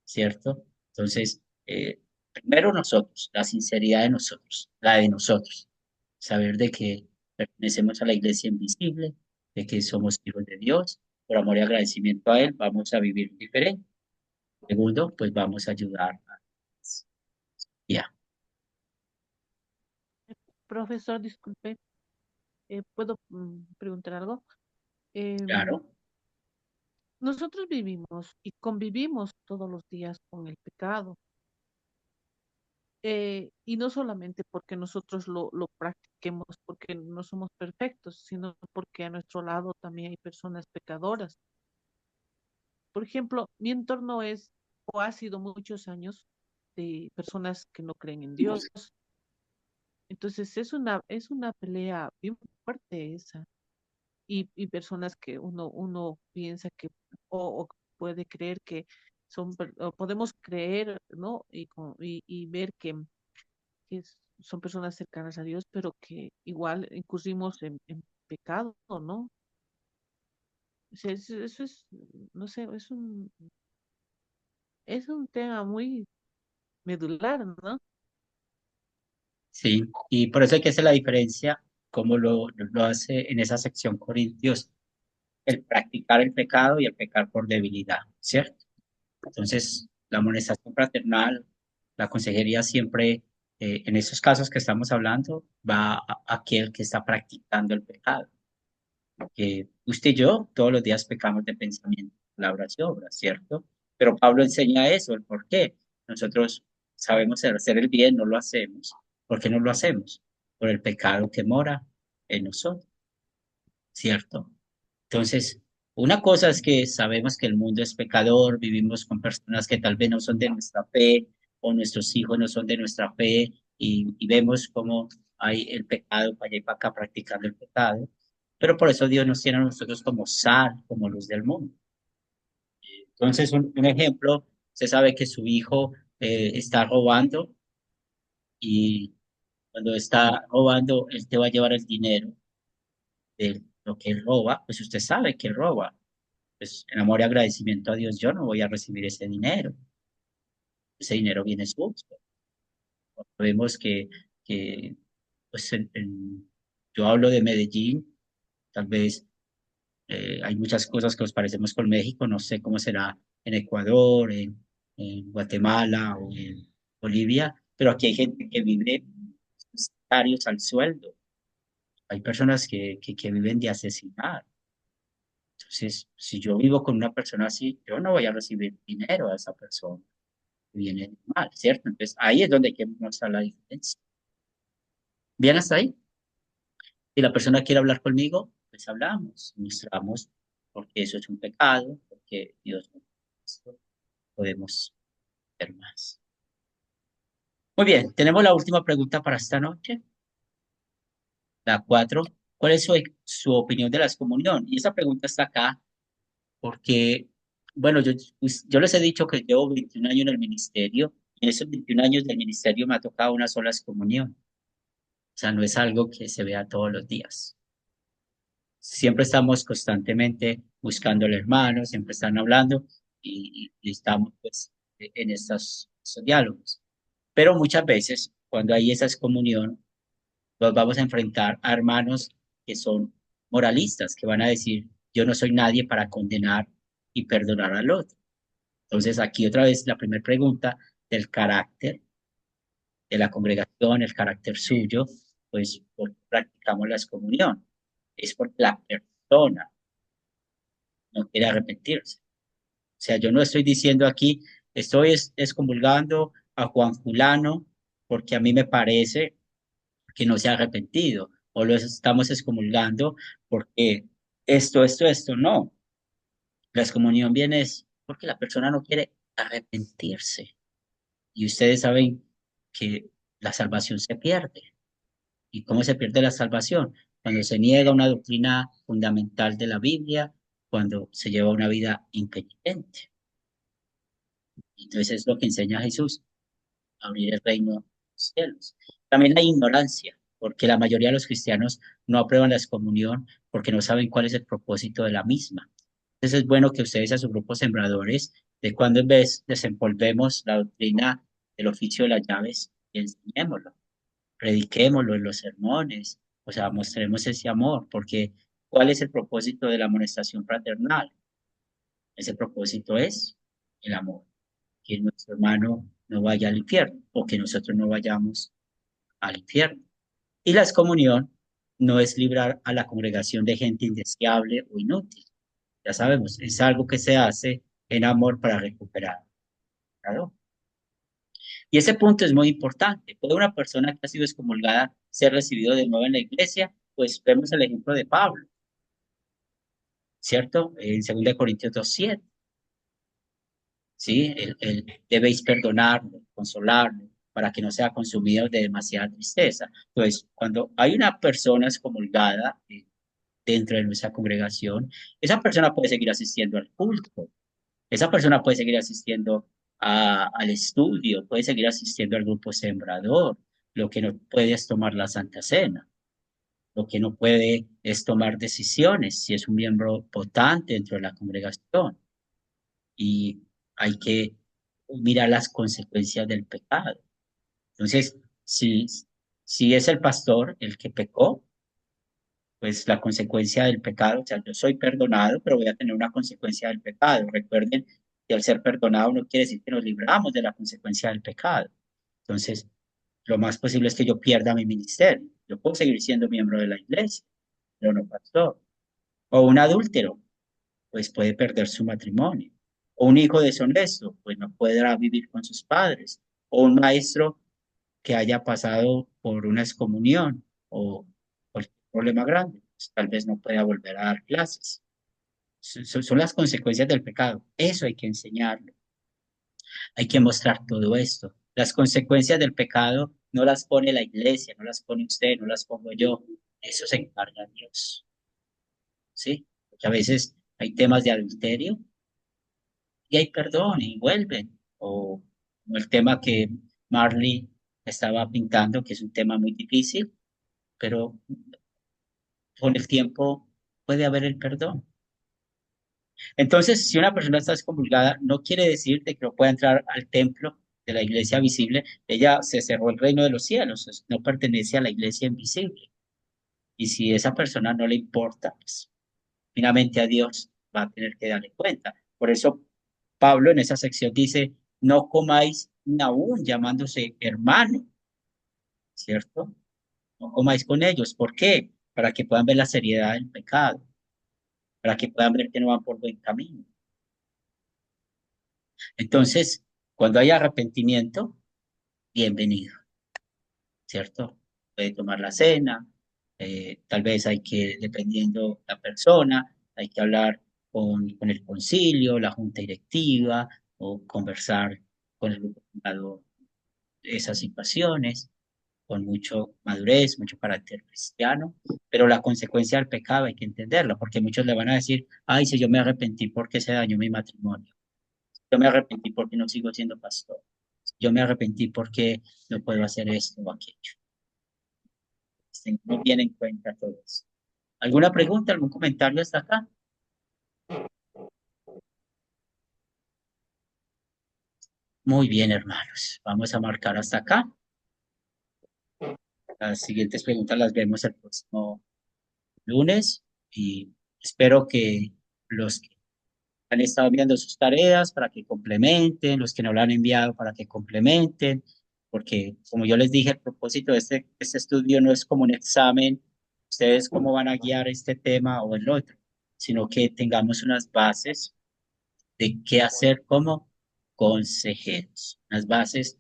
¿cierto? Entonces, primero nosotros, la sinceridad de nosotros, la de nosotros, saber de que pertenecemos a la iglesia invisible, de que somos hijos de Dios, por amor y agradecimiento a Él, vamos a vivir diferente. Segundo, pues vamos a ayudar. Ya, Profesor, disculpe, ¿puedo preguntar algo? Em, claro. Nosotros vivimos y convivimos todos los días con el pecado, y no solamente porque nosotros lo practiquemos, porque no somos perfectos, sino porque a nuestro lado también hay personas pecadoras. Por ejemplo, mi entorno es o ha sido muchos años de personas que no creen en Dios. Entonces es una pelea bien fuerte esa. Y personas que uno piensa que o puede creer que o podemos creer, ¿no? Y ver son personas cercanas a Dios, pero que igual incurrimos en pecado, ¿no? O sea, eso es, no sé, es un tema muy medular, ¿no? Sí, y por eso hay que hacer la diferencia, como lo hace en esa sección Corintios, el practicar el pecado y el pecar por debilidad, ¿cierto? Entonces, la amonestación fraternal, la consejería siempre, en esos casos que estamos hablando, va a aquel que está practicando el pecado. Que usted y yo todos los días pecamos de pensamiento, palabras y obras, ¿cierto? Pero Pablo enseña eso, el por qué. Nosotros sabemos hacer el bien, no lo hacemos. ¿Por qué no lo hacemos? Por el pecado que mora en nosotros, ¿cierto? Entonces, Una cosa es que sabemos que el mundo es pecador, vivimos con personas que tal vez no son de nuestra fe o nuestros hijos no son de nuestra fe y vemos cómo hay el pecado para allá y para acá practicando el pecado. Pero por eso Dios nos tiene a nosotros como sal, como luz del mundo. Entonces, un ejemplo, se sabe que su hijo está robando y cuando está robando, él te va a llevar el dinero de lo que él roba, pues usted sabe que roba. Pues en amor y agradecimiento a Dios, yo no voy a recibir ese dinero. Ese dinero viene justo. Vemos que pues yo hablo de Medellín, tal vez hay muchas cosas que nos parecemos con México, no sé cómo será en Ecuador, en Guatemala o en Bolivia, pero aquí hay gente que vive salarios al sueldo. Hay personas que viven de asesinar. Entonces, si yo vivo con una persona así, yo no voy a recibir dinero a esa persona que viene mal, ¿cierto? Entonces, ahí es donde hay que mostrar la diferencia. ¿Bien hasta ahí? Si la persona quiere hablar conmigo, pues hablamos, mostramos porque eso es un pecado, porque Dios no quiere, podemos ver más. Muy bien, tenemos la última pregunta para esta noche, la 4. ¿Cuál es su opinión de la excomunión? Y esa pregunta está acá porque, bueno, yo les he dicho que llevo 21 años en el ministerio y en esos 21 años del ministerio me ha tocado una sola excomunión. O sea, no es algo que se vea todos los días. Siempre estamos constantemente buscando al hermano, siempre están hablando y estamos pues en estos diálogos. Pero muchas veces, cuando hay esa excomunión, nos vamos a enfrentar a hermanos que son moralistas, que van a decir, yo no soy nadie para condenar y perdonar al otro. Entonces, aquí otra vez la primera pregunta del carácter de la congregación, el carácter suyo, pues ¿por qué practicamos la excomunión? Es porque la persona no quiere arrepentirse. O sea, yo no estoy diciendo aquí, estoy excomulgando a Juan Fulano porque a mí me parece que no se ha arrepentido, o lo estamos excomulgando porque esto, no. La excomunión viene es porque la persona no quiere arrepentirse. Y ustedes saben que la salvación se pierde. ¿Y cómo se pierde la salvación? Cuando se niega una doctrina fundamental de la Biblia, cuando se lleva una vida impenitente. Entonces es lo que enseña Jesús, abrir el reino de los cielos. También hay ignorancia, porque la mayoría de los cristianos no aprueban la excomunión porque no saben cuál es el propósito de la misma. Entonces es bueno que ustedes a sus grupos sembradores, de cuando en vez desempolvemos la doctrina del oficio de las llaves y enseñémoslo, prediquémoslo en los sermones, o sea, mostremos ese amor, porque ¿cuál es el propósito de la amonestación fraternal? Ese propósito es el amor, que nuestro hermano no vaya al infierno o que nosotros no vayamos al infierno. Y la excomunión no es librar a la congregación de gente indeseable o inútil. Ya sabemos, es algo que se hace en amor para recuperar. ¿Claro? Y ese punto es muy importante. ¿Puede una persona que ha sido excomulgada ser recibido de nuevo en la iglesia? Pues vemos el ejemplo de Pablo, ¿cierto? En 2 Corintios 2:7. ¿Sí? Debéis perdonarlo, consolarlo, para que no sea consumido de demasiada tristeza. Entonces, cuando hay una persona excomulgada dentro de nuestra congregación, esa persona puede seguir asistiendo al culto, esa persona puede seguir asistiendo al estudio, puede seguir asistiendo al grupo sembrador. Lo que no puede es tomar la Santa Cena. Lo que no puede es tomar decisiones si es un miembro votante dentro de la congregación. Y hay que mirar las consecuencias del pecado. Entonces, si es el pastor el que pecó, pues la consecuencia del pecado, o sea, yo soy perdonado, pero voy a tener una consecuencia del pecado. Recuerden que al ser perdonado no quiere decir que nos libramos de la consecuencia del pecado. Entonces, lo más posible es que yo pierda mi ministerio. Yo puedo seguir siendo miembro de la iglesia, pero no pastor. O un adúltero, pues puede perder su matrimonio. O un hijo deshonesto, pues no podrá vivir con sus padres. O un maestro que haya pasado por una excomunión o cualquier problema grande, pues tal vez no pueda volver a dar clases. son las consecuencias del pecado. Eso hay que enseñarlo. Hay que mostrar todo esto. Las consecuencias del pecado no las pone la iglesia, no las pone usted, no las pongo yo. Eso se encarga Dios. ¿Sí? Porque a veces hay temas de adulterio y hay perdón y vuelven. O como el tema que Marley estaba pintando, que es un tema muy difícil, pero con el tiempo puede haber el perdón. Entonces, si una persona está excomulgada, no quiere decir de que no pueda entrar al templo de la iglesia visible. Ella se cerró el reino de los cielos, no pertenece a la iglesia invisible. Y si esa persona no le importa, pues finalmente a Dios va a tener que darle cuenta. Por eso Pablo en esa sección dice, no comáis ni aún llamándose hermano, ¿cierto? No comáis con ellos. ¿Por qué? Para que puedan ver la seriedad del pecado, para que puedan ver que no van por buen camino. Entonces, cuando hay arrepentimiento, bienvenido, ¿cierto? Puede tomar la cena, tal vez hay que, dependiendo la persona, hay que hablar con el concilio, la junta directiva, o conversar con el grupo fundador de esas situaciones, con mucho madurez, mucho carácter cristiano, pero la consecuencia del pecado hay que entenderlo, porque muchos le van a decir, ay, si yo me arrepentí porque se dañó mi matrimonio, yo me arrepentí porque no sigo siendo pastor, yo me arrepentí porque no puedo hacer esto o aquello. No viene en cuenta todo eso. ¿Alguna pregunta, algún comentario hasta acá? Muy bien, hermanos. Vamos a marcar hasta acá. Las siguientes preguntas las vemos el próximo lunes y espero que los que han estado viendo sus tareas para que complementen, los que no lo han enviado para que complementen, porque como yo les dije, el propósito de este estudio no es como un examen, ustedes cómo van a guiar este tema o el otro, sino que tengamos unas bases de qué hacer como consejeros, unas bases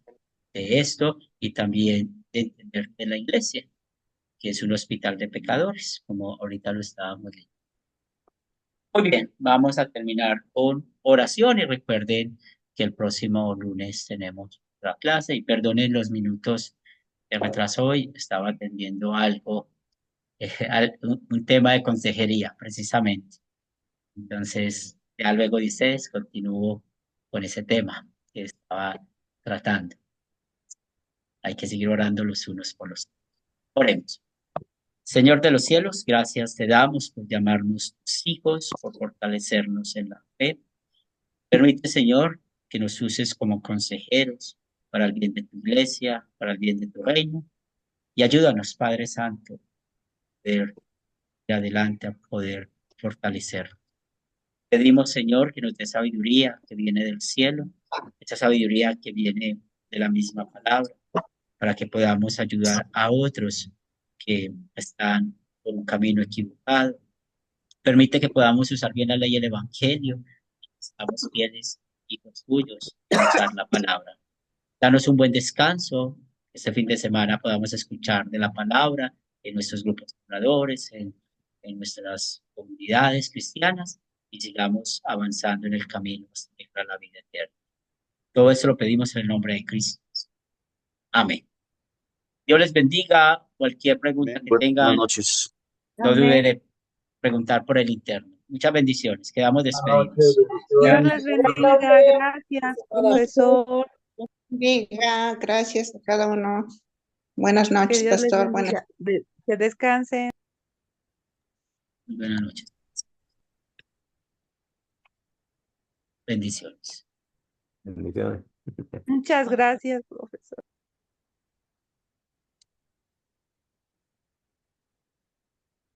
de esto y también de entender de la iglesia, que es un hospital de pecadores, como ahorita lo estábamos viendo. Muy bien, vamos a terminar con oración y recuerden que el próximo lunes tenemos la clase y perdonen los minutos de retraso hoy, estaba atendiendo algo, un tema de consejería precisamente. Entonces, ya luego dices, continúo con ese tema que estaba tratando. Hay que seguir orando los unos por los otros. Oremos. Señor de los cielos, gracias te damos por llamarnos tus hijos, por fortalecernos en la fe. Permite, Señor, que nos uses como consejeros para el bien de tu iglesia, para el bien de tu reino. Y ayúdanos, Padre Santo, a poder ir adelante, a poder fortalecer. Pedimos, Señor, que nos dé sabiduría que viene del cielo, esa sabiduría que viene de la misma palabra, para que podamos ayudar a otros que están por un camino equivocado. Permite que podamos usar bien la ley y el evangelio, que estamos fieles hijos tuyos en usar la palabra. Danos un buen descanso. Este fin de semana podamos escuchar de la palabra en nuestros grupos de oradores, en nuestras comunidades cristianas y sigamos avanzando en el camino hasta llegar a la vida eterna. Todo esto lo pedimos en el nombre de Cristo. Amén. Dios les bendiga. Cualquier pregunta que Buenas tengan, noches. no duden Amén. de preguntar por el interno. Muchas bendiciones. Quedamos Buenas noches, despedidos. Dios bendiciones. les bendiga. Gracias, profesor. Diga, gracias a cada uno. Buenas Que noches, Dios les pastor. Buenas bendiga. Que descansen. Muy buenas noches. Bendiciones. Bendiciones. Muchas gracias, profesor.